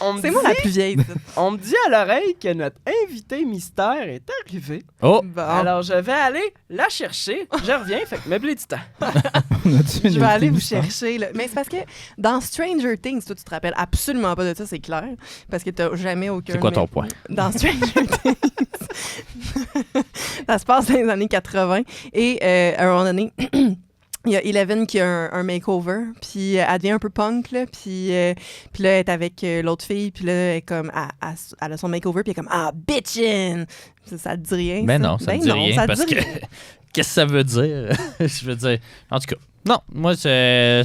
On me C'est moi la plus vieille. ça. on me dit à l'oreille que notre invité mystère est arrivé. Oh! Bon. Alors, je vais aller la chercher. Je reviens, fait que meublez du temps. Je vais aller vous chercher. Là. Mais c'est parce que dans Stranger Things, toi, tu te rappelles absolument pas de ça, c'est clair. Parce que t'as jamais aucun. C'est quoi ton point? Dans Stranger Things. Ça se passe dans les années 80. Et à un moment donné. Il y a Eleven qui a un makeover, puis elle devient un peu punk, là, puis là, elle est avec l'autre fille, puis là, elle est comme, elle a son makeover, puis elle est comme, ah, bitchin! Ça te dit rien, Ben ça? non, ça Ben me dit non, rien ça te parce dit que rien. qu'est-ce que ça veut dire? Je veux dire, en tout cas, non, moi c'est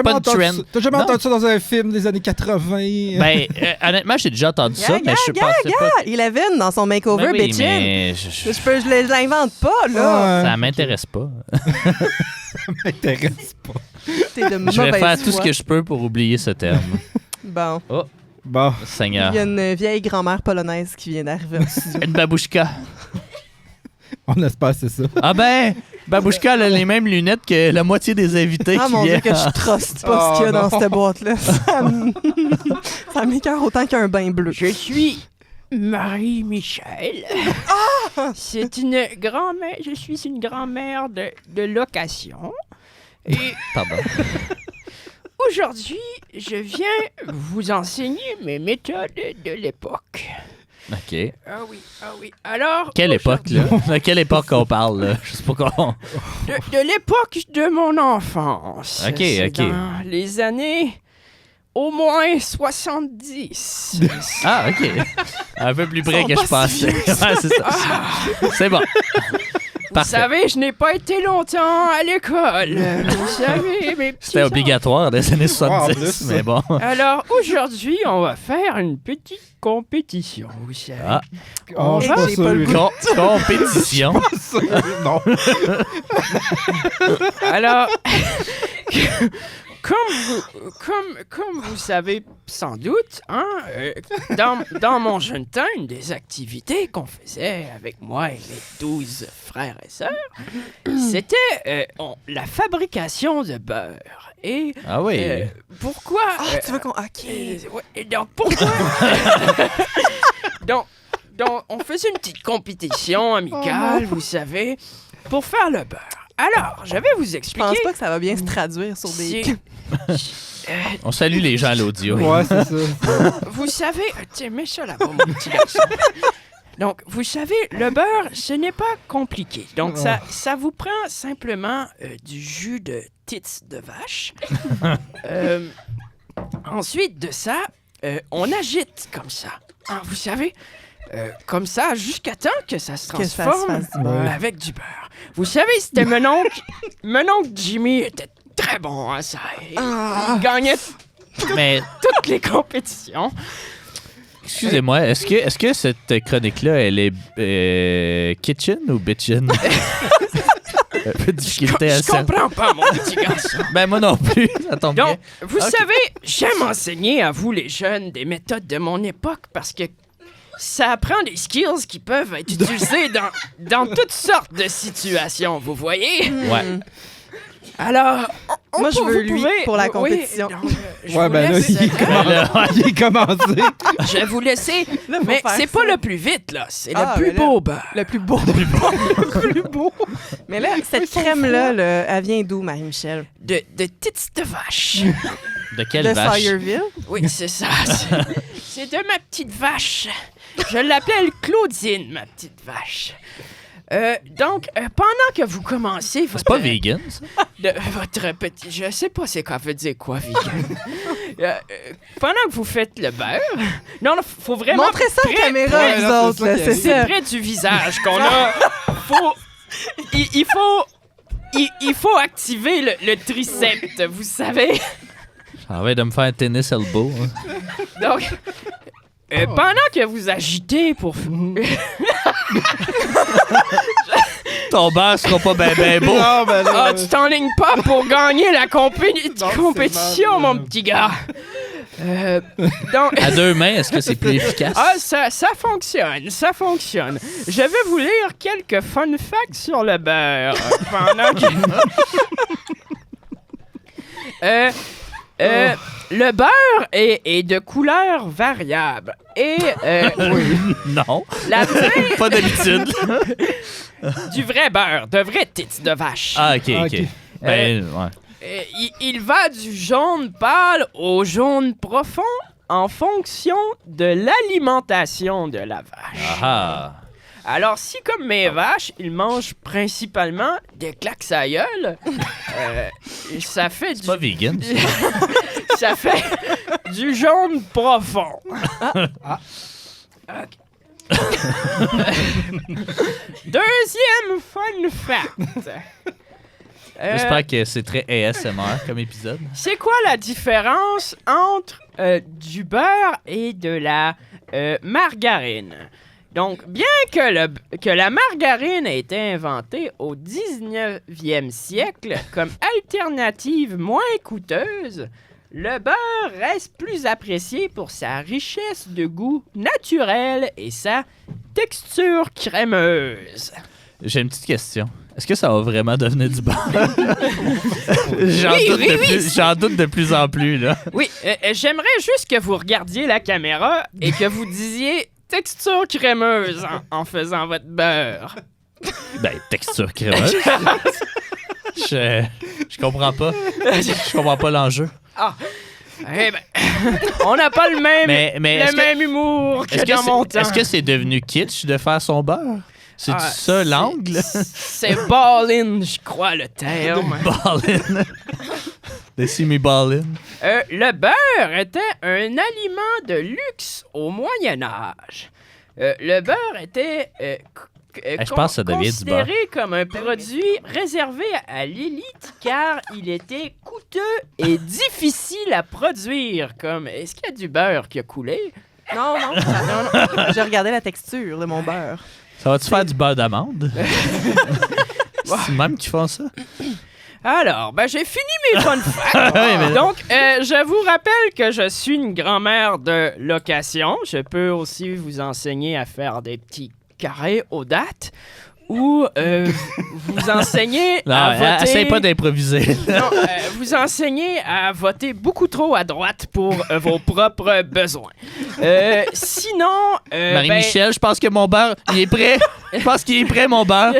pas une trend. T'as jamais Non. entendu ça dans un film des années 80? Ben, honnêtement, j'ai déjà entendu ça, mais je pensais pas. Ah, Eleven dans son makeover, Ben oui, bitchin! mais Je l'invente pas, là! ça m'intéresse pas. Ça m'intéresse pas. T'es de Je vais mauvaise faire tout ce foi. que je peux pour oublier ce terme. Bon. Bon. Seigneur. Il y a une vieille grand-mère polonaise qui vient d'arriver au studio. Une babouchka. On espère que c'est ça. Ah ben, babouchka elle a les mêmes lunettes que la moitié des invités Ah qui mon Dieu, viennent. que je truste pas ce qu'il y a Oh, dans non. cette boîte-là. Ça m'écoeure autant qu'un bain bleu. Je suis Marie-Michel. C'est une grand-mère. Je suis une grand-mère de location. Et Pardon. aujourd'hui, je viens vous enseigner mes méthodes de l'époque. OK. Ah oui. Alors. Quelle époque, là? De quelle époque on parle, là? Je sais pas qu'on... De l'époque de mon enfance. Ok, C'est ok. dans les années au moins 70. Ah, OK. Un peu plus près Ils sont que pas je pensais. si Ouais, c'est ça. C'est bon. Vous Parfait. savez, je n'ai pas été longtemps à l'école. Vous savez, mes petits C'était obligatoire des années 70, plus, mais bon. Alors aujourd'hui, on va faire une petite compétition, vous savez. Ah. Oh, je suis pas J'ai pas le sûr. Compétition. Non. Alors, comme vous savez sans doute, hein, dans mon jeune temps, une des activités qu'on faisait avec moi et mes 12 frères et sœurs, c'était la fabrication de beurre. Et Ah oui. pourquoi... Ah, tu veux qu'on... OK. ouais, et donc, pourquoi... donc, on faisait une petite compétition amicale, vous savez, pour faire le beurre. Alors, je vais vous Je expliquer... pense pas que ça va bien se traduire sur des... On salue les gens à l'audio. Ouais, c'est ça. Vous savez... Tiens, mets ça là-bas, mon petit garçon. Donc, vous savez, le beurre, ce n'est pas compliqué. Donc, ça vous prend simplement du jus de tits de vache. Ensuite de ça, on agite comme ça. Hein, vous savez, comme ça, jusqu'à temps que ça se Que ça se transforme fasse du beurre. avec du beurre. Vous savez, c'était mon oncle Jimmy était très bon à ça. Il gagnait Mais toutes les compétitions. excusez-moi, est-ce que cette chronique-là, elle est kitchen ou bitchin? Un peu de difficulté à Je ça. comprends pas, mon petit garçon. Ben moi non plus, ça tombe bien. Donc, vous savez, j'aime enseigner à vous, les jeunes, des méthodes de mon époque parce que ça apprend des skills qui peuvent être utilisés dans toutes sortes de situations, vous voyez? Ouais. Alors, Moi, je veux lui pour la oui, compétition. donc, je Ouais, vous ben là, laisse- il est commencé. je vais vous laisser, Là, faut mais faire c'est ça. pas le plus vite, là. C'est Ah, le plus mais là- beau beurre. Le plus beau. Le plus beau. Mais là, cette crème-là, là, elle vient d'où, Marie-Michel? De tits de vache. De quelle De vache? Sawyerville? Oui, c'est ça. C'est de ma petite vache. Je l'appelle Claudine, ma petite vache. Donc, pendant que vous commencez votre... C'est pas vegan, ça? votre petit... Je sais pas c'est quoi veut dire quoi, vegan. Pendant que vous faites le beurre... Non, faut vraiment... Montrez ça à la près- caméra, près- vous là, autres. c'est ça là, qui C'est C'est ça. près du visage qu'on a... Il faut activer le triceps, vous savez. J'avais de me faire un tennis elbow. Hein. Donc, pendant que vous agitez pour... Ton beurre sera pas ben beau. Non, ben là, Ah, tu t'enlignes pas pour gagner la compétition, mon petit gars. Donc... À deux mains, est-ce que c'est plus efficace? Ah, ça fonctionne, ça fonctionne. Je vais vous lire quelques fun facts sur le beurre pendant que... Le beurre est de couleur variable et Non. la vraie- Pas d'habitude. du vrai beurre, de vrais tits de vache. Ah, ok, ok. Ok. Ben, ouais. Il va du jaune pâle au jaune profond en fonction de l'alimentation de la vache. Ah. Alors, si comme mes vaches, ils mangent principalement des claques à gueule, ça fait du... Pas vegan. ça fait du jaune profond. Ok. Deuxième fun fact. J'espère que c'est très ASMR comme épisode. C'est quoi la différence entre du beurre et de la margarine? Donc, bien que la margarine ait été inventée au 19e siècle comme alternative moins coûteuse, le beurre reste plus apprécié pour sa richesse de goût naturel et sa texture crémeuse. J'ai une petite question. Est-ce que ça va vraiment devenir du beurre? J'en doute de plus en plus, là. Oui, j'aimerais juste que vous regardiez la caméra et que vous disiez texture crémeuse en faisant votre beurre. Ben, texture crémeuse. Je comprends pas. Je comprends pas l'enjeu. Eh ben, on n'a pas le même, Mais est-ce que- même humour que Est-ce que dans mon temps. est-ce que c'est devenu kitsch de faire son beurre? C'est Ah, ça l'angle? C'est ball-in, je crois, le terme. Ballin. They see me ballin. Le beurre était un aliment de luxe au Moyen Âge. Le beurre était je pense que ça devient du beurre. considéré comme un produit réservé à l'élite car il était coûteux et difficile à produire. Comme, est-ce qu'il y a du beurre qui a coulé? Non, non. Je regardais la texture de mon beurre. Ça va-tu faire du beurre d'amande? C'est même qu'ils font ça? Alors, ben j'ai fini mes fun facts. Oui, mais- Donc, je vous rappelle que je suis une grand-mère de location. Je peux aussi vous enseigner à faire des petits carrés aux dates ou vous enseigner Non, à voter... essaye pas d'improviser. Non, vous enseignez à voter beaucoup trop à droite pour vos propres besoins. Sinon... Marie-Michel, je pense que mon beurre, il est prêt. Je pense qu'il est prêt, mon beurre.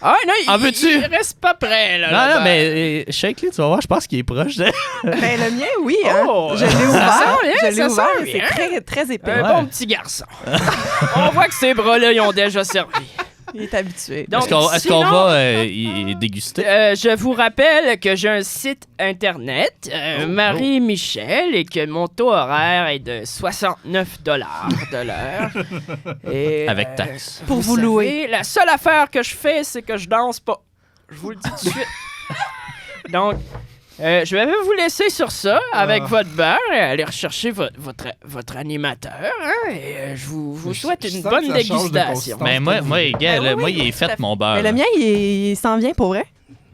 Ah non, En veux-tu? il reste pas prêt, là. Non, le non, beurre. mais shake-le, tu vas voir, je pense qu'il est proche. Ben, le mien, oui. Hein? Oh, Je l'ai ça ouvert. sent bien, Je l'ai ça ouvert. sent C'est bien. très, très épais. Un Ouais. bon petit garçon. On voit que ces bras-là, ils ont déjà servi. Il est habitué. Donc, Est-ce qu'on sinon, va y déguster? je vous rappelle que j'ai un site internet, Marie-Michel, et que mon taux horaire est de 69 $ de l'heure. Et, Avec taxe. Pour vous savez, louer. La seule affaire que je fais, c'est que je danse pas. Je vous le dis tout de suite. Donc, Je vais vous laisser sur ça avec votre beurre et aller rechercher votre animateur. Hein, et je vous souhaite une bonne dégustation. Mais moi, gars, Ben oui, moi, il est fait mon beurre. Mais le mien, il s'en vient pour vrai.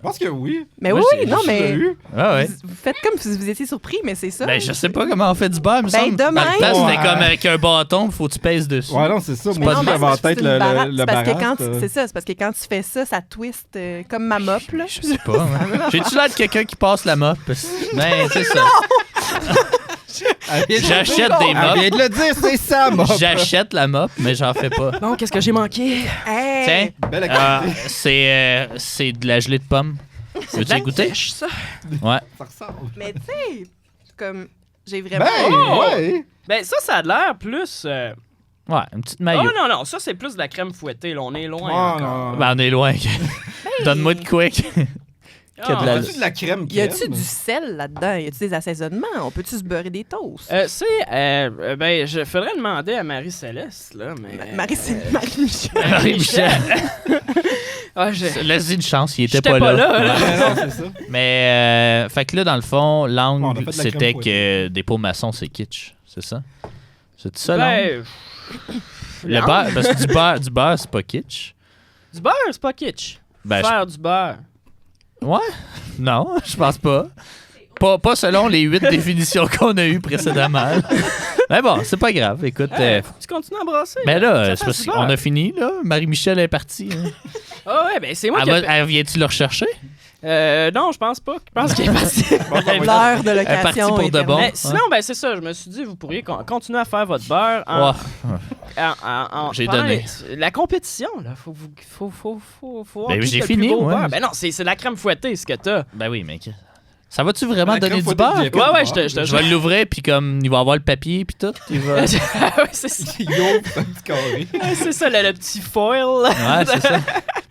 Je pense que oui. Mais Moi, oui, non, mais Ah ouais. vous faites comme si vous étiez surpris, mais c'est ça. Ben, je sais pas comment on fait du beurre, mais Ben, Dans le temps, c'était Ouais. comme avec un bâton, faut que tu pèses dessus. Ouais, non, c'est ça. Mais Moi, non, je mais j'avais en c'est tête une le baratte. C'est parce que baratte, c'est ça, c'est parce que quand tu fais ça, ça twist comme ma mop, là. Je sais pas. Hein. J'ai-tu l'air de quelqu'un qui passe la mop? Ben, c'est ça. J'achète des Elle mops. vient de le dire, c'est ça, mop. J'achète la mop, mais j'en fais pas. Bon, qu'est-ce que j'ai manqué? Hey! Tiens, Belle activité. c'est de la gelée de pomme. Veux-tu y goûter? Ça. Ouais. Ça ressemble. Mais tu sais, comme j'ai vraiment. Ben, ouais. Ben, ça a l'air plus... Ouais, une petite Oh maillot. non, ça, c'est plus de la crème fouettée. Là. On est loin Oh, encore. non. Ben, on est loin. Donne-moi de quick. Ah, de la- As-tu de la crème Y a-tu du sel là-dedans? Y a-tu des assaisonnements? On peut-tu se beurrer des toasts? ben, je faudrait demander à Marie-Céleste, là, mais... Marie-Michel. Marie-Michel. Ah, j'ai... Laisse-y une chance, il était J'étais pas pas là. là. Ouais, non, c'est ça. Mais, fait que là, dans le fond, On a l'angle, fait de la c'était crème que des pots maçons, c'est kitsch. C'est ça? C'est ça, l'angle? Ben, Le beurre, parce que du beurre, c'est pas kitsch. du beurre, c'est pas kitsch. Ben, Faire du beurre. Ouais? Non, je pense pas. Pas selon les 8 définitions qu'on a eues précédemment. Mais bon, c'est pas grave. Écoute, Faut que tu continues à brasser. mais là, Ça c'est parce fait du qu'on beurre. a fini, là. Marie-Michel est partie. Hein. Ah ouais, ben c'est moi Elle, qui... elle vient-tu le rechercher? Non, je pense pas. Je pense qu'il est parti. L'heure de Elle est partie location. pour de bon. Mais sinon, ben c'est ça. Je me suis dit, vous pourriez continuer à faire votre beurre en... Ouais. J'ai pendant donné. La compétition, là. Faut voir Ben oui, qui j'ai a le fini, plus beau ouais. beurre. Ben non, c'est de la crème fouettée, ce que t'as. Ben oui, mec. Ça va-tu vraiment La donner crème du fouettée beurre? de Jacob. Ouais, je te Je vais l'ouvrir, puis comme il va avoir le papier, puis tout. Il va... ouais, c'est ça. Yo, un petit carré. C'est ça, le petit foil. Ouais, c'est ça.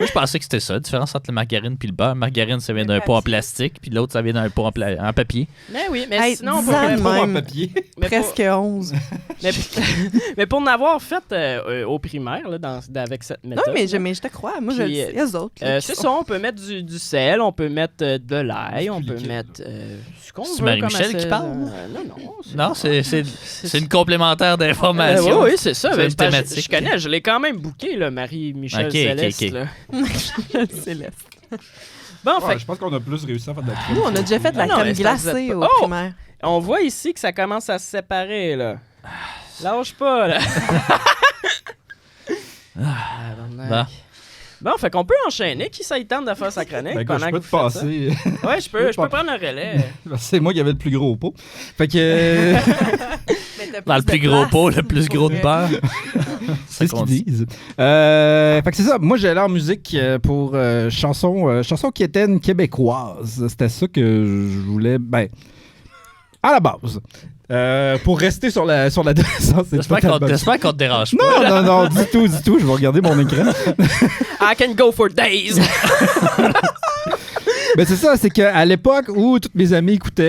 Moi, je pensais que c'était ça, la différence entre la margarine et le beurre. Margarine, ça vient d'un pot en plastique, puis l'autre, ça vient d'un pot en papier. Mais oui, mais Hey, sinon... dis-en de Pas en même. papier. mais Presque 11. mais pour en avoir fait au primaire, là, avec cette méthode... Non, mais je te crois. Moi, je le Puis, sais. Les autres. là, qui c'est sont- ça, on peut mettre du sel, on peut mettre de l'ail, on peut liquide. mettre ce qu'on C'est veut Marie-Michel comme qui assez- parle? Non, Non, c'est une complémentaire d'information. oui, c'est ça. C'est mais une c'est parce que thématique. je connais, je l'ai quand même booké, là, Marie-Michel Ok, Céleste. ok. Là. Céleste. Bon, Ouais, fait je pense qu'on a plus réussi à faire de la crème. Nous, on a déjà fait de la Non, crème mais c'est parce que glacée vous êtes au pas- Oh! primaire. on voit ici que ça commence à se séparer, là. Lâche pas, là. Bon. Bon, fait qu'on peut enchaîner. Qui ça y tente de faire sa chronique Ben, écoute, pendant je que peux vous te faites ça? passer. Ouais, je peux prendre un relais. C'est moi qui avais le plus gros pot. Fait que. Mais t'as Dans le plus de gros place. pot, le plus gros de beurre. C'est ce qu'ils disent. Fait que c'est ça. Moi, j'ai l'air musique pour chanson quétaine québécoise. C'était ça que je voulais. Ben, à la base. Pour rester sur l'adolescence. c'est totalement- J'espère qu'on te dérange pas. Non, du tout. Je vais regarder mon écran. I can go for days. Ben c'est ça, c'est qu'à l'époque où tous mes amis écoutaient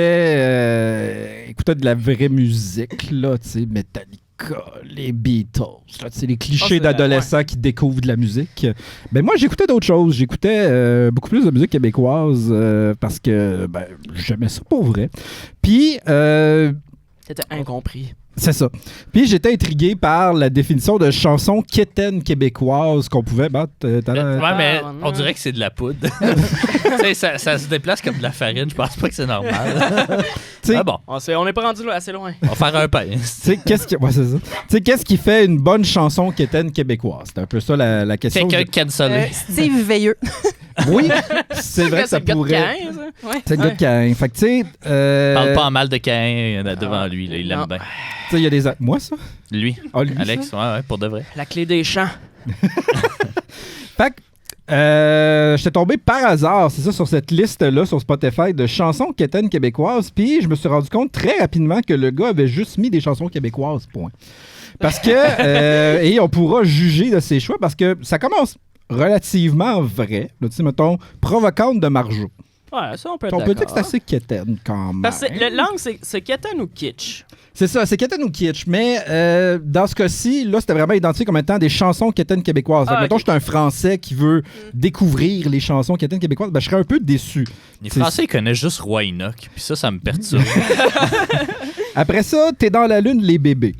de la vraie musique, là, tu sais, Metallica, les Beatles, là, tu sais, les clichés d'adolescents qui découvrent de la musique. Ben moi, j'écoutais d'autres choses. J'écoutais beaucoup plus de musique québécoise parce que ben, j'aimais ça pour vrai. Puis, C'était incompris. c'est ça. Puis j'étais intrigué par la définition de chanson quétaine québécoise qu'on pouvait battre. Ouais, mais on dirait que c'est de la poudre. Tu sais, ça se déplace comme de la farine. Je pense pas que c'est normal. T'sais- Ah bon, On n'est pas rendu là assez loin. on va faire un pain. Tu sais, qu'est-ce qui... Ouais, c'est ça. Tu sais, qu'est-ce qui fait une bonne chanson quétaine québécoise? C'est un peu ça la question. Quelqu'un cancelé. Steve Veilleux. Oui, c'est vrai que ça C'est le gars de pourrait... Caen, ça? Ouais. C'est le gars de Caen. Fait que, tu sais... Parle pas en mal de Caïn devant lui. Là, il l'aime Non. bien. Tu sais, il y a des... Moi, ça? Lui, Ah, lui, Alex, ça? ouais, pour de vrai. La clé des champs. Fait que... j'étais tombé par hasard, c'est ça, sur cette liste-là, sur Spotify, de chansons quétaines québécoises, puis je me suis rendu compte très rapidement que le gars avait juste mis des chansons québécoises, point. Parce que... et on pourra juger de ses choix, parce que ça commence relativement vrai. Là, tu sais, mettons, Provocante de Marjo. Ouais, ça, on peut être On peut dire que d'accord. c'est assez quétaine quand même. Parce que le langue, c'est quétaine ou kitsch? C'est ça, c'est quétaine ou kitsch. Mais dans ce cas-ci, là, c'était vraiment identifié comme étant des chansons quétaines québécoises. Fait que, mettons, je suis un Français qui veut découvrir les chansons quétaines québécoises, ben, je serais un peu déçu. Les Français, ils connaissent juste Roi Enoch, puis ça me perturbe. Après ça, t'es dans la lune, les bébés.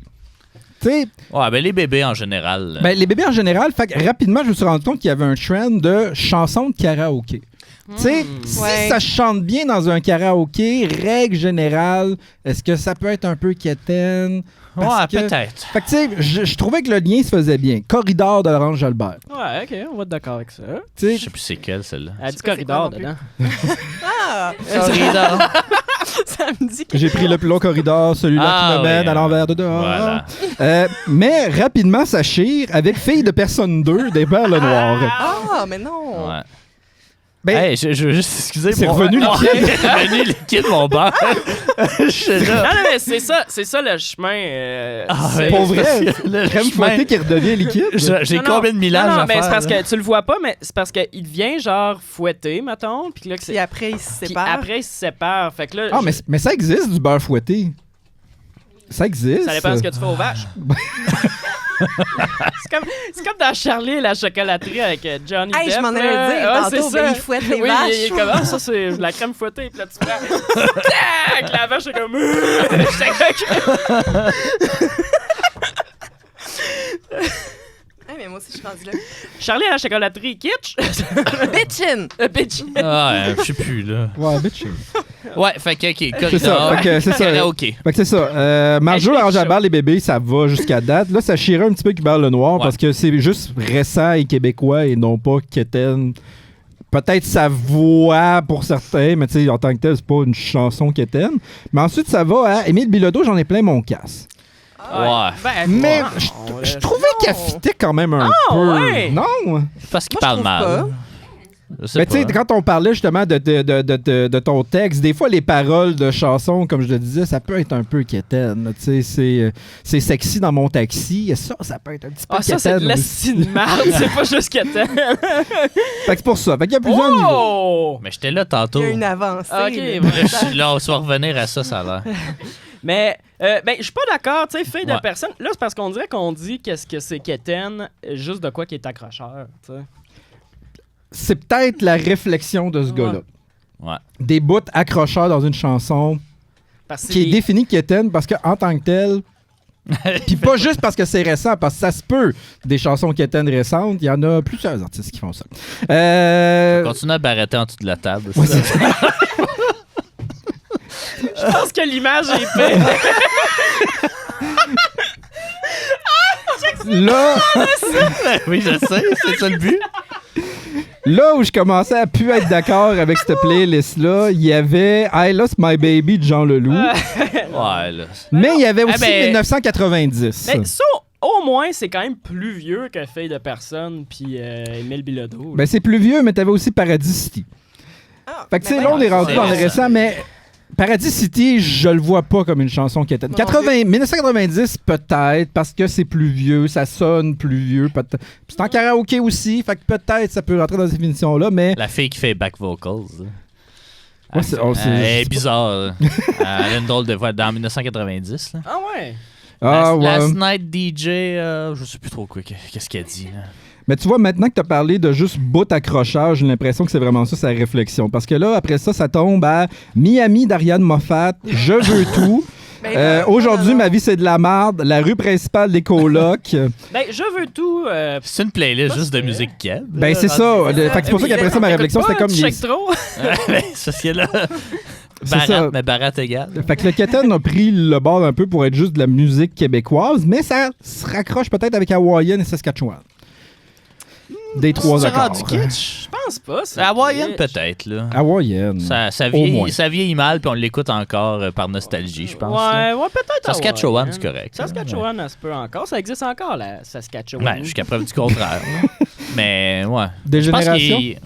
Tu sais, Ouais, ben les bébés en général. ben, les bébés en général, fait que rapidement, je me suis rendu compte qu'il y avait un trend de chansons de karaoké. Tu sais, si Ouais. ça chante bien dans un karaoké, règle générale, est-ce que ça peut être un peu quétaine? ouais, Parce que- peut-être. Fait que tu sais, je trouvais que le lien se faisait bien. Corridor de Laurence Jalbert. Ouais, OK, on va être d'accord avec ça. Tu sais, Je sais plus c'est quelle, celle-là. Elle dit pas c'est quoi corridor non plus. dedans. Ah! Corridor. Ça me dit que... j'ai pris le plus long corridor, celui-là Ah, qui me mène oui, à l'envers de dehors. Voilà. Mais rapidement, ça chire avec Fille de personne 2 des Perles Noires. Ah, mais non! Ouais. Ben, Hey, je veux juste excuser. c'est mon- revenu Non, liquide. c'est revenu liquide, mon bar. Je suis là. Non, mais c'est ça le chemin. Ah, c'est- ouais, pour c'est parce vrai, que le crème chemin- fouettée qui redevient liquide. J'ai Non, combien de millages non, à mais faire? c'est parce là? que tu le vois pas, mais c'est parce qu'il devient genre fouetté, mettons. Puis là, que Puis après, ils se puis séparent. après, ils se séparent. Fait que là, Ah, mais ça existe du beurre fouetté. Ça existe. ça dépend de ce que tu fais aux vaches. c'est comme dans Charlie et la chocolaterie avec Johnny Hey, Depp. je m'en allais là. le dire. Ouais, Tantôt, c'est ben, ça. ils fouettent les Oui, vaches. il est comme, ah, ça, c'est la crème fouettée. Puis là, tu prends. Tac! La vache est comme. J'étais comme- Ah, mais moi aussi, je suis rendue là. Charlie à la chocolaterie kitsch. Bitchin'! Bitch. Ah, ouais, je sais plus, là. Ouais, bitch. Ouais, fait que, OK, C'est corridor. ça. Fait que c'est ça. Karaoké. Fait que c'est ça. Marjo, Hey, Laurence chaud. Jalbert, les bébés, ça va jusqu'à date. Là, ça chirait un petit peu Hubert Lenoir Ouais. parce que c'est juste récent et québécois et non pas quétaine. Peut-être sa voix pour certains, mais tu sais, en tant que tel, c'est pas une chanson quétaine. Mais ensuite, ça va à Émile Bilodeau, j'en ai plein mon casse. Ouais. Ben, Mais non, je trouvais qu'elle fitait quand même un peu. ouais. Non? Parce qu'il Moi, je parle trouve mal. pas. Je sais Mais tu sais, pas. quand on parlait justement de ton texte, des fois, les paroles de chansons, comme je le disais, ça peut être un peu quétaine. Tu sais, c'est sexy dans mon taxi. Ça peut être un petit peu Ah, ça, c'est de quétaine la aussi. merde. C'est pas juste qu'elle Fait que c'est pour ça. Fait qu'il y a plusieurs niveaux. Oh! Mais j'étais là tantôt. Il y a une avancée. Ok, là. bon. Là, je suis là, on va revenir à ça, ça a l'air. Mais, ben, je suis pas d'accord, tu sais, fille de Ouais. personne. Là, c'est parce qu'on dirait qu'on dit qu'est-ce que c'est quétaine, juste de quoi qui est accrocheur, tu sais. C'est peut-être la réflexion de ce gars-là. Ouais. Des bouts accrocheurs dans une chanson Parce que qui est c'est- définie quétaine parce qu'en tant que telle, puis pas juste parce que c'est récent, parce que ça se peut, des chansons quétaines récentes, il y en a plusieurs artistes qui font ça. Continue à barretter en dessous de la table. Ouais, c'est ça. Je pense que l'image est belle. Là, Oui, je sais, c'est ça le but. là où je commençais à plus être d'accord avec cette playlist-là, il y avait I Lost My Baby de Jean Leloup, Ouais, là. mais il y avait aussi ben- 1990. Mais ça, au moins, c'est quand même plus vieux que Fille de personne puis Émile Bilodeau. Ben, c'est plus vieux, mais t'avais aussi Paradis City. Ah, Fait que, tu sais, mais là, on est rendu c'est dans le récent. récent, mais Paradis City, je le vois pas comme une chanson qui est... Non 1990, peut-être, parce que c'est plus vieux, ça sonne plus vieux. Puis c'est en karaoké aussi, fait que peut-être ça peut rentrer dans cette définition-là, mais... La fille qui fait back vocals. là. Ouais, c'est- oh, c'est- Elle je sais est pas. bizarre. là. Elle a une drôle de voix dans 1990. Là. Ah ouais? Ah, ouais. Last Night DJ, je sais plus trop quoi, qu'est-ce qu'elle dit. Là. Mais tu vois, maintenant que tu as parlé de juste bout accrochage, j'ai l'impression que c'est vraiment ça, sa réflexion. Parce que là, après ça, ça tombe à Miami d'Ariane Moffat, Je veux tout. Ben, Aujourd'hui, ma vie, c'est de la marde. La rue principale des colocs. Ben, je veux tout. C'est une playlist juste de musique keb. Ben, c'est ça. Fait que c'est pour ça qu'après ça, ma réflexion, c'était comme... Tu chèques trop? C'est parce que là, C'est ça. Barat, mais Barat égale. Fait que le Keten a pris le bord un peu pour être juste de la musique québécoise, mais ça se raccroche peut-être avec Hawaiian et Saskatchewan. Des trois C'est accords. rendu kitsch. Je pense pas. c'est Hawaïen, kitsch. peut-être. Là. Hawaiian. Ça Au moins. vieillit mal, puis on l'écoute encore par nostalgie, je pense. là. Ouais, peut-être. Saskatchewan, Hawaïen. c'est correct. là. Saskatchewan, ça se peut encore. Ça existe encore, la Saskatchewan. Ouais, jusqu'à preuve du contraire. là. Mais, ouais. Des Je pense générations? qu'il-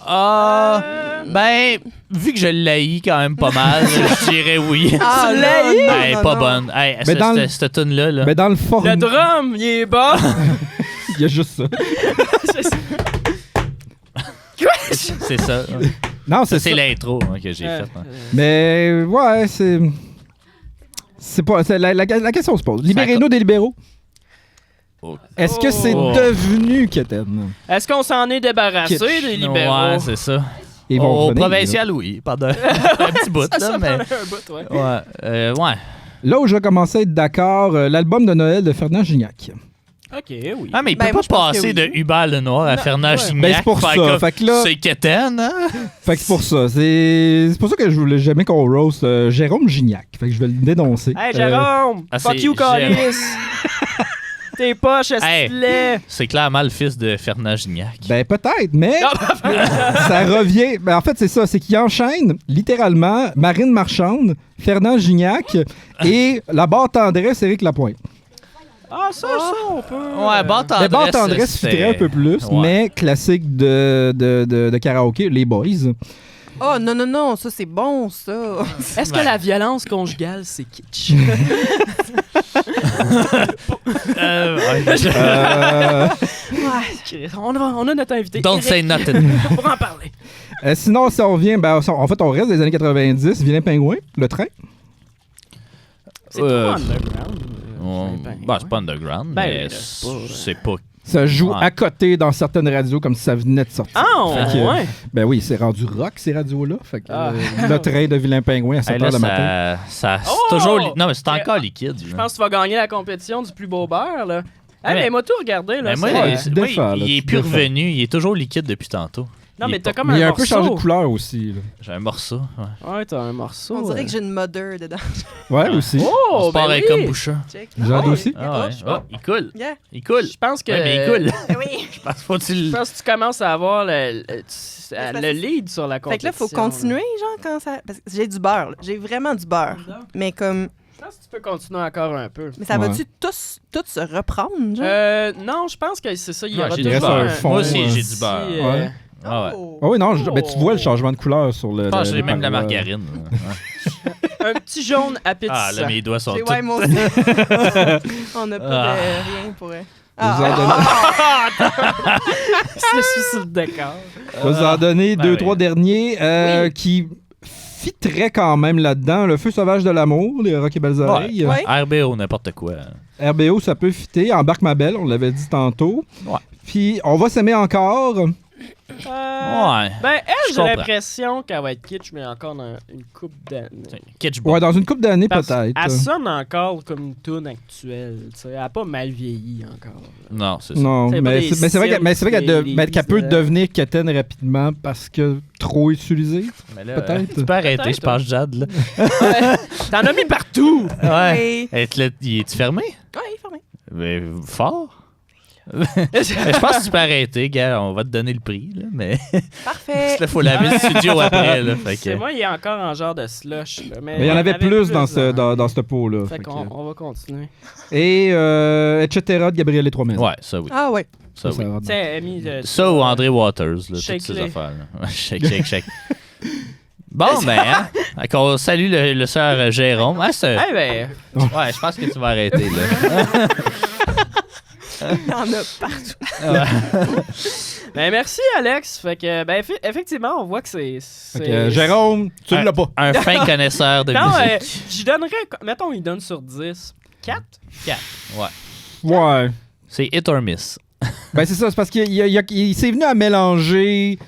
Ah, ben, vu que je l'haïs quand même pas mal, je dirais oui. Ah, Tu là, l'as eu? non, Hey, non, pas non. bonne. Hey, Mais dans le- cette tune-là, là. Mais dans le fond, Le drum, il est bas. il y a juste ça. C'est ça. c'est ça. Non, Ça, c'est c'est ça. l'intro que j'ai faite. hein. Mais ouais, c'est pas la question se pose. Libérez-nous des libéraux. Oh. Est-ce que c'est Oh. devenu Keten? Est-ce qu'on s'en est débarrassé Kitsch. des libéraux? Ouais, c'est ça. Ils vont Au revenir, provincial, oui. Pendant un petit bout, Ça là, mais... prendrait un bout, ouais. Ouais. Ouais. Là où je vais commencer à être d'accord, l'album de Noël de Fernand Gignac. OK, oui. Ah, mais il Ben, peut moi, je pas pense que passer oui. de Hubert Lenoir à Non, Fernand ouais. Gignac. Ben, c'est pour faire ça. comme, Fait que là- c'est Keten, hein? Fait que c'est pour ça. C'est pour ça que je voulais jamais qu'on roast Jérôme Gignac. Fait que je vais le dénoncer. Hey, Jérôme! ah, Fuck c'est you, Jérôme. Calis! Tes poches, Hey. est-ce C'est clairement le fils de Fernand Gignac. Ben peut-être, mais ça revient. Ben, en fait, c'est ça. C'est qu'il enchaîne littéralement Marine Marchande, Fernand Gignac et la barre tendresse Éric Lapointe. Ah, ça, on peut... Ouais, Barre La barre Tendresse, tendresse c'était- fitterait un peu plus, Ouais. mais classique de karaoké, les boys. Oh, non, ça, c'est bon, ça. Est-ce que la violence conjugale, c'est kitsch? Ouais. Ouais. On a notre invité. Don't Eric, say nothing. pour en parler. Sinon, si on revient, ben, en fait, on reste des années 90. Vilain Pingouin, le train. C'est Euh, trop underground. Bah, c'est pas underground, Ben, mais c'est pas- c'est pas... Ça joue Ouais. à côté dans certaines radios comme si ça venait de sortir. Ah, Fait que, ouais. Ben oui, c'est rendu rock, ces radios-là. Fait que, Ah. le train de Vilain Pingouin à 7 Hey, là, h le matin. c'est Oh! toujours... Non, mais c'est Eh, encore liquide. Je pense que tu vas gagner la compétition du plus beau beurre, là. Ah, Mais- mais moi, tout regardé, là. Mais moi, c'est- Ouais, c'est- tu moi, défends, là, il est tu plus défends. revenu. Il est toujours liquide depuis tantôt. Non, Il mais est t'as pas- comme Mais il un a un peu morceau. changé de couleur aussi. là. J'ai un morceau. Ouais. Ouais, t'as un morceau. On dirait que j'ai une mother dedans. Ouais, aussi. Oh, On se ben part oui. comme Bouchard. Check. Jade Ah, aussi. Ah ouais. Oh, il coule. Yeah. Il coule. Je pense que... Ouais, mais il coule. Oui. Je pense faut que tu Je le... pense que tu commences à avoir le parce que- lead sur la Fait que compétition. là, faut continuer, genre, quand ça. Parce que j'ai du beurre, là. J'ai vraiment du beurre. Mais comme. Je pense que tu peux continuer encore un peu. Mais ça Ouais. va-tu tout se reprendre, genre? Non, je pense que c'est ça. Il y Ouais, aura j'ai toujours du beurre. Reste un fond, Moi aussi, j'ai petit, du beurre. Ouais. Ah ouais. Oh. Ah oui, non, ben, tu vois le changement de couleur sur le. Je pense que le- j'ai même de la parois. margarine. Un petit jaune appétissant. Ah, là, mes doigts sont J'ai tous... ouais, moi aussi. On n'a pas Ah. de rien pour elle. Vous en donnez- Je suis sur le décor. vous en donner Ben deux, oui. trois derniers qui fitteraient quand même là-dedans. Le Feu sauvage de l'amour, les Rock et Belles Oreilles. Ouais. RBO, n'importe quoi. RBO, ça peut fitter. Embarque ma belle, on l'avait dit tantôt. Ouais. Puis, on va s'aimer encore. Ouais. Ben, elle, Je j'ai comprends. l'impression qu'elle va être kitsch, mais encore dans une coupe d'années. Kitsch Ouais, dans une couple d'années, Parce peut-être. Elle sonne encore comme une tune actuelle. Tu sais, elle a pas mal vieilli encore. Non, c'est ça. Non, C'est pas mais des c'est vrai qu'elle des qu'elle peut de- devenir quétaine rapidement parce que trop utilisée. Mais là, Peut-être. tu peux arrêter, Peut-être, je pense, Jade. Là. Ouais. T'en as mis partout! Ouais. Oui. Il est-tu fermé? Ouais, il est fermé. Mais fort? Mais je pense que tu peux arrêter, gars. On va te donner le prix, là, mais Parfait. il faut laver le studio après. Là, fait que... C'est moi, il est encore en genre de slush. là, Mais il y en avait plus dans ce, dans ce pot-là. Fait Fait qu'on que- on va continuer. Et etc. de Gabriel et 3 maisons. Ouais, ça oui. Ah ouais. Ça, oui. va bien. Tiens, Amy. Ça ou André Waters, là, toutes Shake ces les. affaires. Là. Ouais, shake. Bon, ben, hein, on salue le sœur Jérôme. Ah, Eh ben, ouais, je pense que tu vas arrêter, là. Il y en a partout. ben merci Alex. Fait que, ben effectivement, on voit que c'est. Fait que, Jérôme, tu ne l'as pas. Un fin connaisseur de Non, musique. j'y donnerais. Mettons, il donne sur 10. 4? 4. Ouais. Ouais. C'est hit or miss. Ben c'est ça, c'est parce qu'il s'est venu à mélanger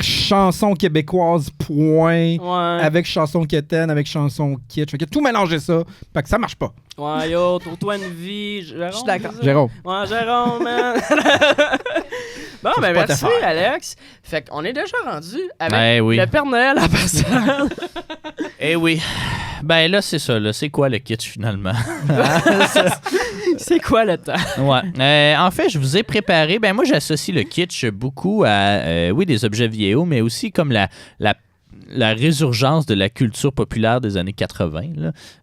chansons québécoises, point, Ouais. avec chansons quétaines, avec chansons kitsch. Fait que tout mélanger ça, fait que ça marche pas. Ouais, yo, trouve-toi une vie. Jérôme, Je suis d'accord. c'est ça? Jérôme. Ouais, Jérôme, man. Bon, Faut ben pas te merci, faire. Alex. Fait qu'on est déjà rendu avec Eh oui. le Père Noël à Pascal. Eh oui. Ben là, c'est ça. Là. C'est quoi le kitsch finalement? C'est quoi le temps? Ouais. En fait, je vous ai préparé. Ben moi, j'associe le kitsch beaucoup à, oui, des objets vieillots, mais aussi comme la résurgence de la culture populaire des années 80,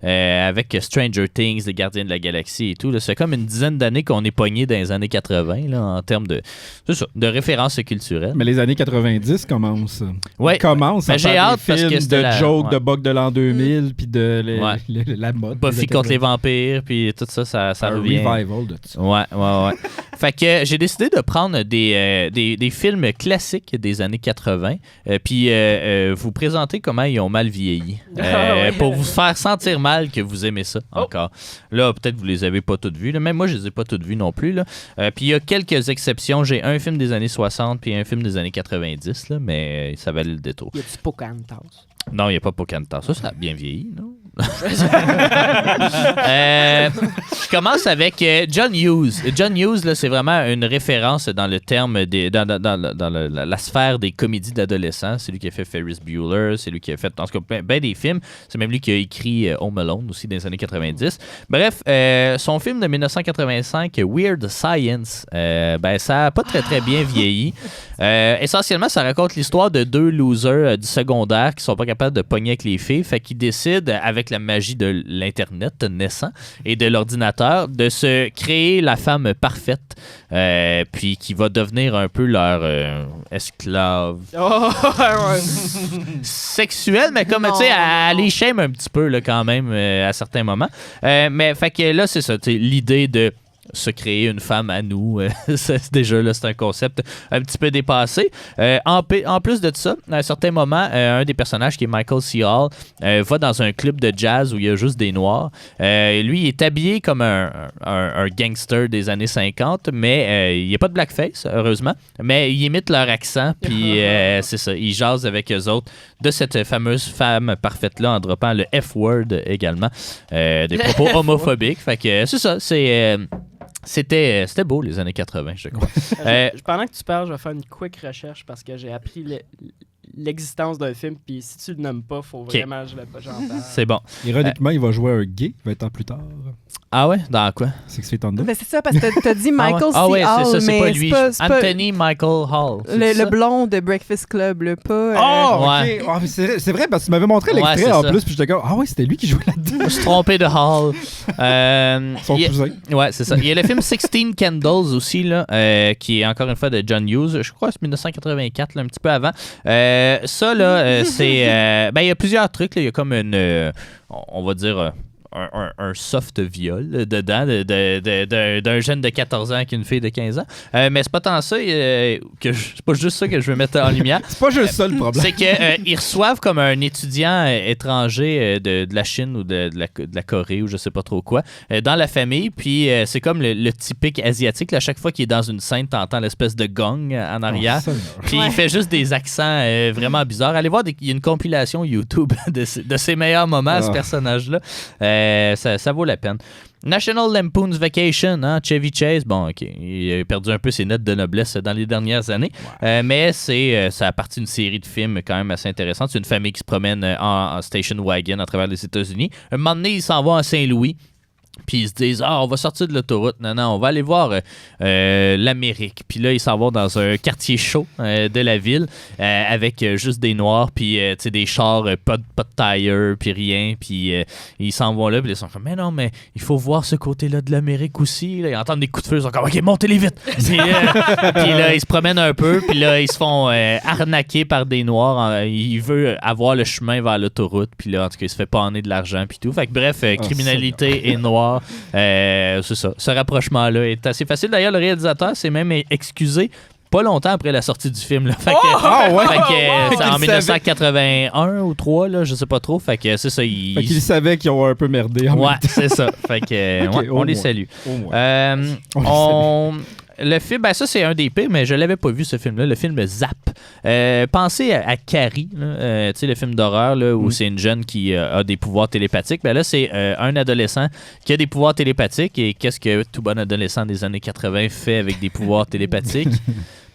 là, avec Stranger Things, Les Gardiens de la Galaxie et tout. Là. C'est comme une dizaine d'années qu'on est pogné dans les années 80 là, en termes de, c'est ça, de références culturelles. Mais les années 90 commencent. Ouais. Commencent à Ben, j'ai faire hâte des parce que films c'était de la- jokes, ouais. de bugs de l'an 2000, puis de Ouais. la mode. Buffy des contre les 80. vampires, puis tout ça, ça Un revient. revival de ça. Ouais. Fait que j'ai décidé de prendre des films classiques des années 80 puis vous présenter comment ils ont mal vieilli pour vous faire sentir mal que vous aimez ça encore. Là, peut-être vous les avez pas toutes vues. Là. Même moi, je les ai pas toutes vues non plus. Puis il y a quelques exceptions. J'ai un film des années 60 puis un film des années 90, là, mais ça valait le détour. Y a-tu Pocahontas? Non, il n'y a pas Pocahontas. Ça a bien vieilli, non? Je commence avec John Hughes. John Hughes, là, c'est vraiment une référence dans le terme dans la sphère des comédies d'adolescents. C'est lui qui a fait Ferris Bueller, c'est lui qui a fait en tout cas ben des films. C'est même lui qui a écrit Home Alone aussi dans les années 90. Bref, son film de 1985, Weird Science, ça n'a pas très bien vieilli. Essentiellement, ça raconte l'histoire de deux losers du secondaire qui sont pas capables de pogner avec les filles, fait qu'ils décident, avec la magie de l'Internet naissant et de l'ordinateur, de se créer la femme parfaite, puis qui va devenir un peu leur esclave sexuelle, mais comme, tu sais, elle les shame un petit peu là, quand même à certains moments. Mais fait que là, c'est ça, l'idée de se créer une femme à nous. Déjà, là, c'est un concept un petit peu dépassé. En plus de ça, à un certain moment, un des personnages qui est Michael C. Hall va dans un club de jazz où il y a juste des Noirs. Lui, il est habillé comme un gangster des années 50, mais il n'y a pas de blackface, heureusement, mais il imite leur accent, puis c'est ça, il jase avec eux autres de cette fameuse femme parfaite-là en droppant le F-word également, des propos homophobiques. Fait que c'est ça, c'était beau, les années 80, je crois. Pendant que tu parles, je vais faire une quick recherche parce que j'ai appris l'existence d'un film, puis si tu le nommes pas, faut vraiment j'en parle. C'est bon. Ironiquement, il va jouer un gay 20 ans plus tard. Ah ouais? Dans quoi? Six Feet Under. Ben c'est ça, parce que t'as dit Michael C. Ah ouais, Hall, c'est ça, c'est mais pas lui. Anthony Michael Hall. Le blond de Breakfast Club, le pas... Ouais. Ok. Ah, mais c'est vrai, parce que tu m'avais montré l'extrait en plus, puis j'étais comme, ah ouais, c'était lui qui jouait là-dedans. Je me suis trompé de Hall. Son cousin. Ouais, c'est ça. Il y a le film 16 Candles aussi, là, qui est encore une fois de John Hughes. Je crois que c'est 1984, là, un petit peu avant. Ça, là, c'est... il y a plusieurs trucs. Là. Il y a comme une... on va dire... Un soft viol dedans d'un jeune de 14 ans avec une fille de 15 ans. Mais c'est pas tant ça c'est pas juste ça que je veux mettre en lumière. C'est pas juste ça le problème. C'est qu'ils reçoivent comme un étudiant étranger de la Chine ou de la Corée ou je sais pas trop quoi dans la famille, puis c'est comme le typique asiatique. Là, à chaque fois qu'il est dans une scène, t'entends l'espèce de gong en arrière. Puis il fait juste des accents vraiment bizarres. Allez voir, il y a une compilation YouTube de ses meilleurs moments, ce personnage-là. Ça vaut la peine. National Lampoon's Vacation, hein, Chevy Chase, bon, OK, il a perdu un peu ses notes de noblesse dans les dernières années, mais ça a parti d'une série de films quand même assez intéressante. C'est une famille qui se promène en station wagon à travers les États-Unis. Un moment donné, ils s'en vont à Saint-Louis. Puis ils se disent, on va sortir de l'autoroute. Non, on va aller voir l'Amérique. Puis là, ils s'en vont dans un quartier chaud de la ville avec juste des Noirs, puis des chars, pas de tire, puis rien. Puis ils s'en vont là, puis ils sont comme, mais non, mais il faut voir ce côté-là de l'Amérique aussi. Là, ils entendent des coups de feu, ils sont comme, OK, montez-les vite. Puis là, ils se promènent un peu, puis là, ils se font arnaquer par des Noirs. Il veut avoir le chemin vers l'autoroute, puis là, en tout cas, il se fait panner de l'argent, puis tout. Fait que bref, criminalité et Noirs. C'est ça. Ce rapprochement-là est assez facile. D'ailleurs, le réalisateur s'est même excusé pas longtemps après la sortie du film. Là. Fait que, c'est en 1981 ou 3, là, je sais pas trop. Fait que c'est ça. Fait qu'ils savaient qu'ils ont un peu merdé. Ouais, c'est ça. Fait que on les salue. Le film, ça c'est un des pires, mais je l'avais pas vu ce film-là, le film Zap. Pensez à Carrie, tu sais, le film d'horreur là, où c'est une jeune qui a des pouvoirs télépathiques. Ben là, c'est un adolescent qui a des pouvoirs télépathiques. Et qu'est-ce que tout bon adolescent des années 80 fait avec des pouvoirs télépathiques?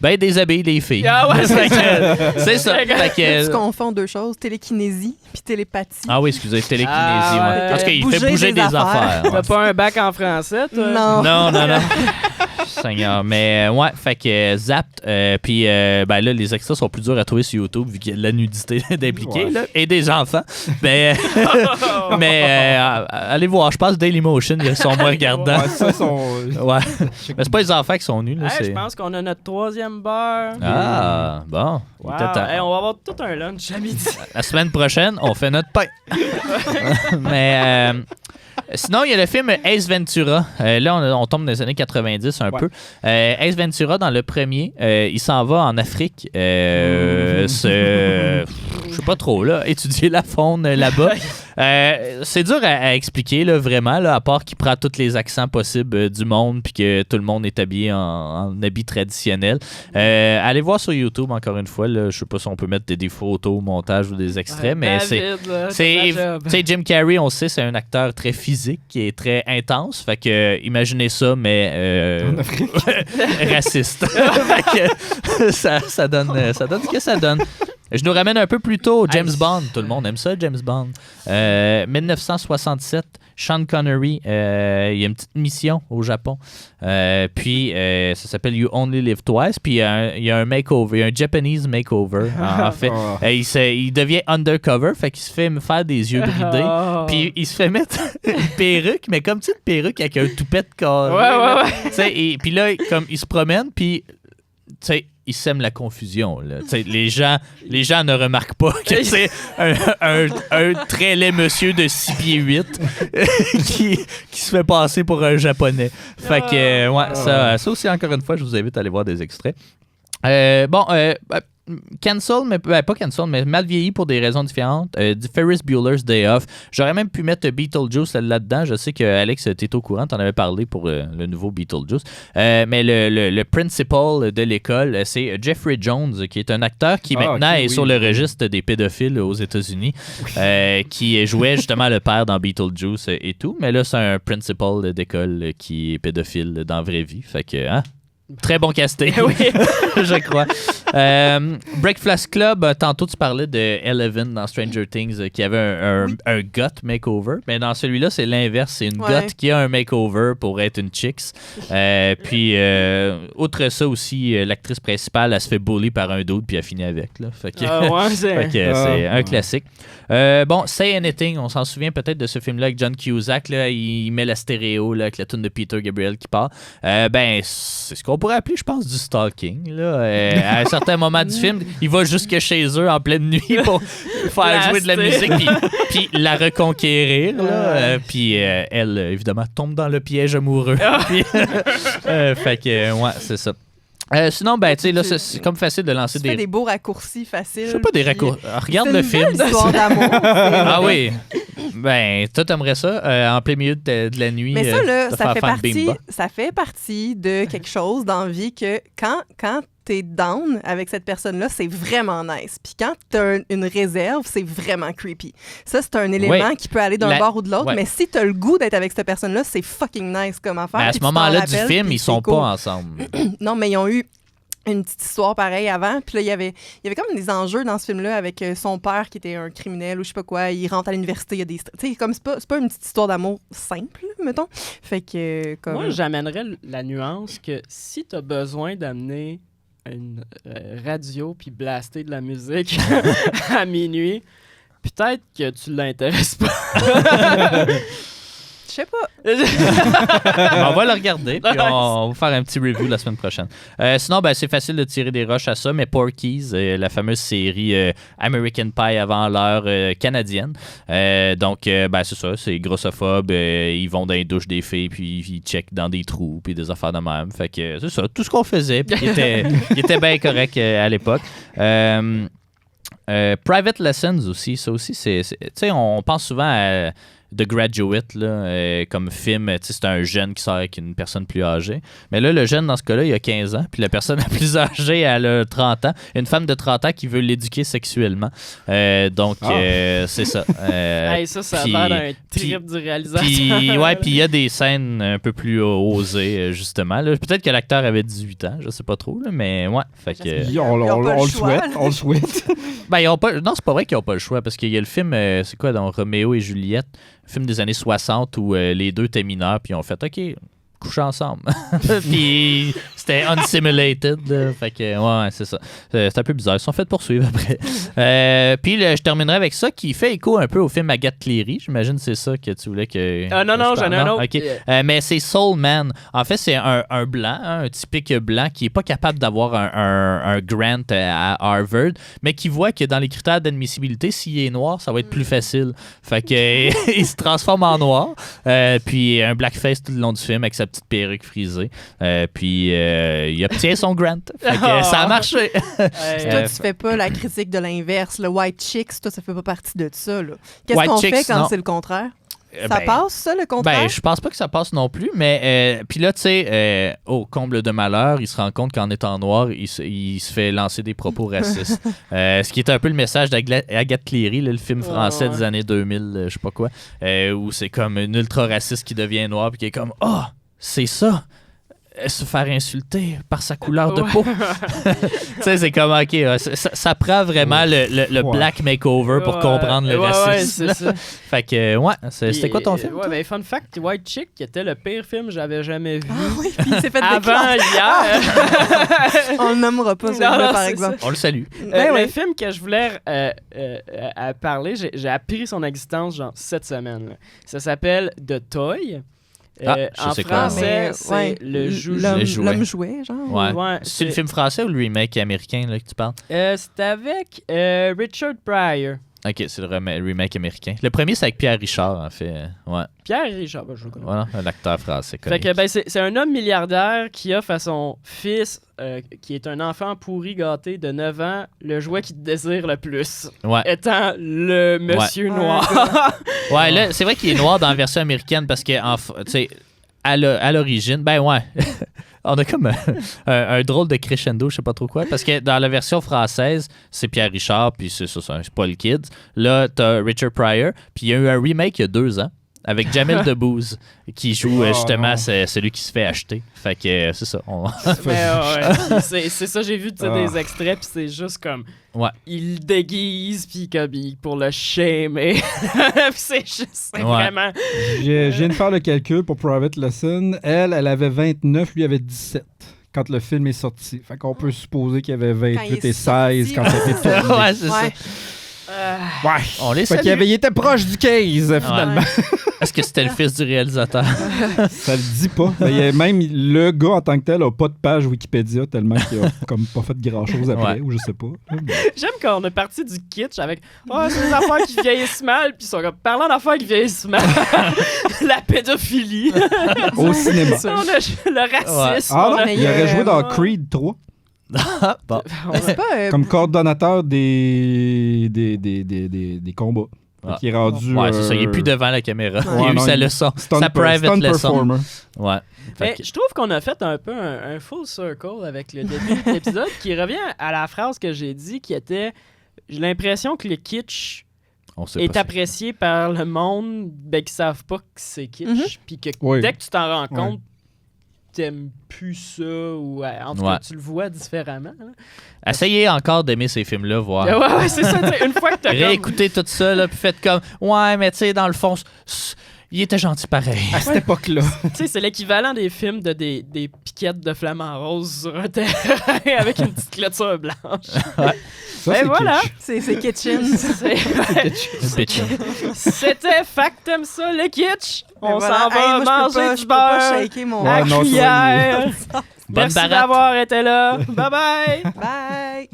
Ben, déshabille les filles. Ah ouais, c'est ça. Tu confonds deux choses, télékinésie puis télépathie. Ah oui, excusez, télékinésie. Parce qu'il fait bouger des affaires. T'as pas un bac en français, toi? Non. Non. Seigneur. Mais ouais, fait que Zapped, puis là, les extras sont plus durs à trouver sur YouTube vu qu'il y a de la nudité d'impliquer, là, et des enfants. Mais allez voir, je pense Dailymotion, ils sont moins regardants. Ouais. Mais c'est pas les enfants qui sont nus. Là, je pense qu'on a notre 3e beurre. Ah, bon. Wow. On va avoir tout un lunch à midi. La semaine prochaine, on fait notre pain. Mais Sinon, il y a le film Ace Ventura. Là, on tombe dans les années 90 un peu. Ace Ventura, dans le premier, il s'en va en Afrique. Je sais pas trop, là, étudier la faune là-bas. C'est dur à expliquer, là, vraiment, là, à part qu'il prend tous les accents possibles du monde puis que tout le monde est habillé en habits traditionnels. Allez voir sur YouTube, encore une fois. Là, je sais pas si on peut mettre des photos, montage ou des extraits, mais c'est Jim Carrey, on sait, c'est un acteur très physique qui est très intense. Fait que imaginez ça, mais raciste. Fait que, ça donne ce que ça donne. Je nous ramène un peu plus tôt, James Bond. Tout le monde aime ça, James Bond. 1967, Sean Connery, il y a une petite mission au Japon. Puis, ça s'appelle You Only Live Twice. Puis, il y a un makeover, il y a un Japanese makeover, en fait. Il devient undercover, fait qu'il se fait faire des yeux bridés. Puis, il se fait mettre une perruque, mais comme une perruque avec un toupette carré. Ouais. Et puis là, comme il se promène, puis, tu sais, il sème la confusion. Là. Les gens ne remarquent pas que c'est un très laid monsieur de 6 pieds 8 qui se fait passer pour un Japonais. Fait que, ça aussi, encore une fois, je vous invite à aller voir des extraits. Cancel, mais pas cancel, mais mal vieilli pour des raisons différentes. Du Ferris Bueller's Day Off. J'aurais même pu mettre Beetlejuice là-dedans. Je sais que Alex, t'es au courant, t'en avais parlé pour le nouveau Beetlejuice. Mais le principal de l'école, c'est Jeffrey Jones, qui est un acteur qui maintenant est sur le registre des pédophiles aux États-Unis, qui jouait justement le père dans Beetlejuice et tout. Mais là, c'est un principal d'école qui est pédophile dans la vraie vie. Fait que, très bon casting, je crois. Breakfast Club, tantôt tu parlais de Eleven dans Stranger Things qui avait un goth makeover, mais dans celui-là c'est l'inverse, c'est une goth qui a un makeover pour être une chicks. Puis outre ça aussi, l'actrice principale elle se fait bully par un dude puis elle finit avec là. Fait que, c'est un classique. Say Anything, on s'en souvient peut-être de ce film-là avec John Cusack là, il met la stéréo là, avec la tune de Peter Gabriel qui part. C'est ce qu'on pourrait appeler, je pense, du stalking. Là. À un certain moment du film, il va jusque chez eux en pleine nuit pour faire jouer de la musique puis la reconquérir. Puis elle, évidemment, tombe dans le piège amoureux. Fait que, c'est ça. Sinon, tu sais, là, c'est comme facile de lancer des beaux raccourcis faciles. Je sais pas des raccourcis. Regarde le film. C'est une belle histoire d'amour. Ah oui. Toi, t'aimerais ça en plein milieu de la nuit. Mais ça, là, ça fait partie de quelque chose dans la vie que quand t'es down avec cette personne-là, c'est vraiment nice. Puis quand t'as une réserve, c'est vraiment creepy. Ça, c'est un élément qui peut aller d'un bord ou de l'autre, mais si t'as le goût d'être avec cette personne-là, c'est fucking nice comme affaire. Mais à ce moment-là du film, ils sont pas ensemble. Non, mais ils ont eu une petite histoire pareille avant. Puis là, il y avait comme des enjeux dans ce film-là avec son père qui était un criminel ou je sais pas quoi. Il rentre à l'université, il y a des... Tu sais, comme c'est pas une petite histoire d'amour simple, mettons. Fait que... Moi, j'amènerais la nuance que si t'as besoin d'amener une radio puis blaster de la musique à minuit, peut-être que tu l'intéresses pas. Je sais pas. On va le regarder, puis on va faire un petit review la semaine prochaine. Sinon, c'est facile de tirer des rushs à ça, mais Porky's, la fameuse série American Pie avant l'heure canadienne. Donc, c'est ça, c'est grossophobe. Ils vont dans les douches des filles, puis ils checkent dans des trous, puis des affaires de même. Fait que c'est ça, tout ce qu'on faisait, puis il était bien correct à l'époque. Private Lessons aussi, ça aussi, tu sais, on pense souvent à The Graduate, là, comme film, c'est un jeune qui sort avec une personne plus âgée. Mais là, le jeune, dans ce cas-là, il a 15 ans, puis la personne la plus âgée, elle a 30 ans. Une femme de 30 ans qui veut l'éduquer sexuellement. C'est ça. Ça a l'air d'un trip du réalisateur. Puis il y a des scènes un peu plus osées, justement. Là. Peut-être que l'acteur avait 18 ans, je sais pas trop, là, mais fait que... On le souhaite. Non, c'est pas vrai qu'ils n'ont pas le choix, parce qu'il y a le film, c'est quoi, dans Roméo et Juliette, film des années 60 où les deux étaient mineurs, puis ils ont fait, OK, couché ensemble. Puis c'était unsimulated. Là. Fait que, ouais, c'est ça. C'est un peu bizarre. Ils sont fait poursuivre après. Puis je terminerai avec ça qui fait écho un peu au film Agathe Cléry. J'imagine que c'est ça que tu voulais que. Non, j'en ai un autre. OK. Mais c'est Soul Man. En fait, c'est un blanc, un typique blanc qui n'est pas capable d'avoir un grant à Harvard, mais qui voit que dans les critères d'admissibilité, s'il est noir, ça va être plus facile. Fait que il se transforme en noir. Puis un blackface tout le long du film avec sa petite perruque frisée. Puis il obtient son grant. Fait que ça a marché. Toi, tu fais pas la critique de l'inverse. Le white chicks, toi, ça fait pas partie de ça. Là. Qu'est-ce White qu'on chicks, fait quand non. c'est le contraire? Ça passe, ça, le contraire? Ben, je pense pas que ça passe non plus, mais puis là, tu sais, au comble de malheur, il se rend compte qu'en étant noir, il se fait lancer des propos racistes. Ce qui est un peu le message d'Agathe Cléry, là, le film français des années 2000, je sais pas quoi, où c'est comme une ultra-raciste qui devient noir puis qui est comme « Ah, c'est ça! » se faire insulter par sa couleur de peau. Tu sais, c'est comme, OK, ça prend vraiment le black makeover pour comprendre le racisme. Ouais, c'est ça. Fait que, c'était quoi ton film? Ouais, ben, fun fact, White Chick, qui était le pire film que j'avais jamais vu. Ah oui, puis il s'est fait Avant hier. On le nommera pas, celui-là, par exemple. On le salue. Le film que je voulais parler, j'ai appris son existence genre cette semaine. Là. Ça s'appelle The Toy. En français, c'est L'homme jouet, genre. Ouais. C'est le film français ou le remake américain là, que tu parles? C'est avec Richard Pryor. OK, c'est le remake américain. Le premier, c'est avec Pierre Richard, en fait. Ouais. Pierre Richard, je le connais. Voilà, un acteur français. Fait que, c'est un homme milliardaire qui offre à son fils, qui est un enfant pourri gâté de 9 ans, le jouet qu'il désire le plus. Ouais. Étant le monsieur noir. Ouais, là, c'est vrai qu'il est noir dans la version américaine parce que, tu sais, à l'origine, ben ouais. On a comme un drôle de crescendo, je sais pas trop quoi, parce que dans la version française, c'est Pierre Richard, puis c'est Paul Kidd. Là, t'as Richard Pryor, puis il y a eu un remake il y a 2 ans avec Jamel Debbouze qui joue justement celui qui se fait acheter. Fait que c'est ça. C'est ça, j'ai vu des extraits, puis c'est juste comme... Ouais. Il le déguise, puis comme pour le shamer. Puis c'est vraiment... Je viens de faire le calcul pour Private Lesson. Elle avait 29, lui avait 17 quand le film est sorti. Fait qu'on peut supposer qu'il y avait 28 et 16 quand c'était tourné. Ouais, c'est ça. Ouais. On les fait salue. qu'il était proche du case, finalement. Est-ce que c'était le fils du réalisateur? Ça le dit pas. Mais même le gars en tant que tel a pas de page Wikipédia tellement qu'il a comme pas fait grand-chose après, ou je sais pas. J'aime quand on est parti du kitsch avec « Oh, c'est des affaires qui vieillissent mal », puis ils sont comme « Parlant d'affaires qui vieillissent mal, la pédophilie. » Au cinéma. On a le racisme. Ah non, il aurait joué dans Creed 3. Bon. C'est pas, comme coordonnateur des combats. Qui est rendu. Ouais, c'est ça. Il est plus devant la caméra. Ouais. Il a eu sa leçon. Sa private lesson. Performer. Ouais. Mais je trouve qu'on a fait un peu un full circle avec le début de l'épisode qui revient à la phrase que j'ai dit qui était j'ai l'impression que le kitsch est apprécié par le monde qui savent pas que c'est kitsch. Puis que dès que tu t'en rends compte, t'aimes plus ça ou en tout cas tu le vois différemment. Là. Essayez encore d'aimer ces films-là, voir. Ouais, c'est ça. Une fois que t'as réécoutez tout ça, là, puis faites comme ouais, mais tu sais, dans le fond, il était gentil pareil. À cette époque-là. Tu sais, c'est l'équivalent des films de des piquettes de flamants roses sur un terrain avec une petite clôture blanche. Ouais. Ça, et voilà. C'est kitchen. C'était Factum ça, le kitsch. On s'en va manger du Je peux beurre pas shaker mon à cuillère. Bonne Merci baratte. d'avoir été là. Bye bye. Bye.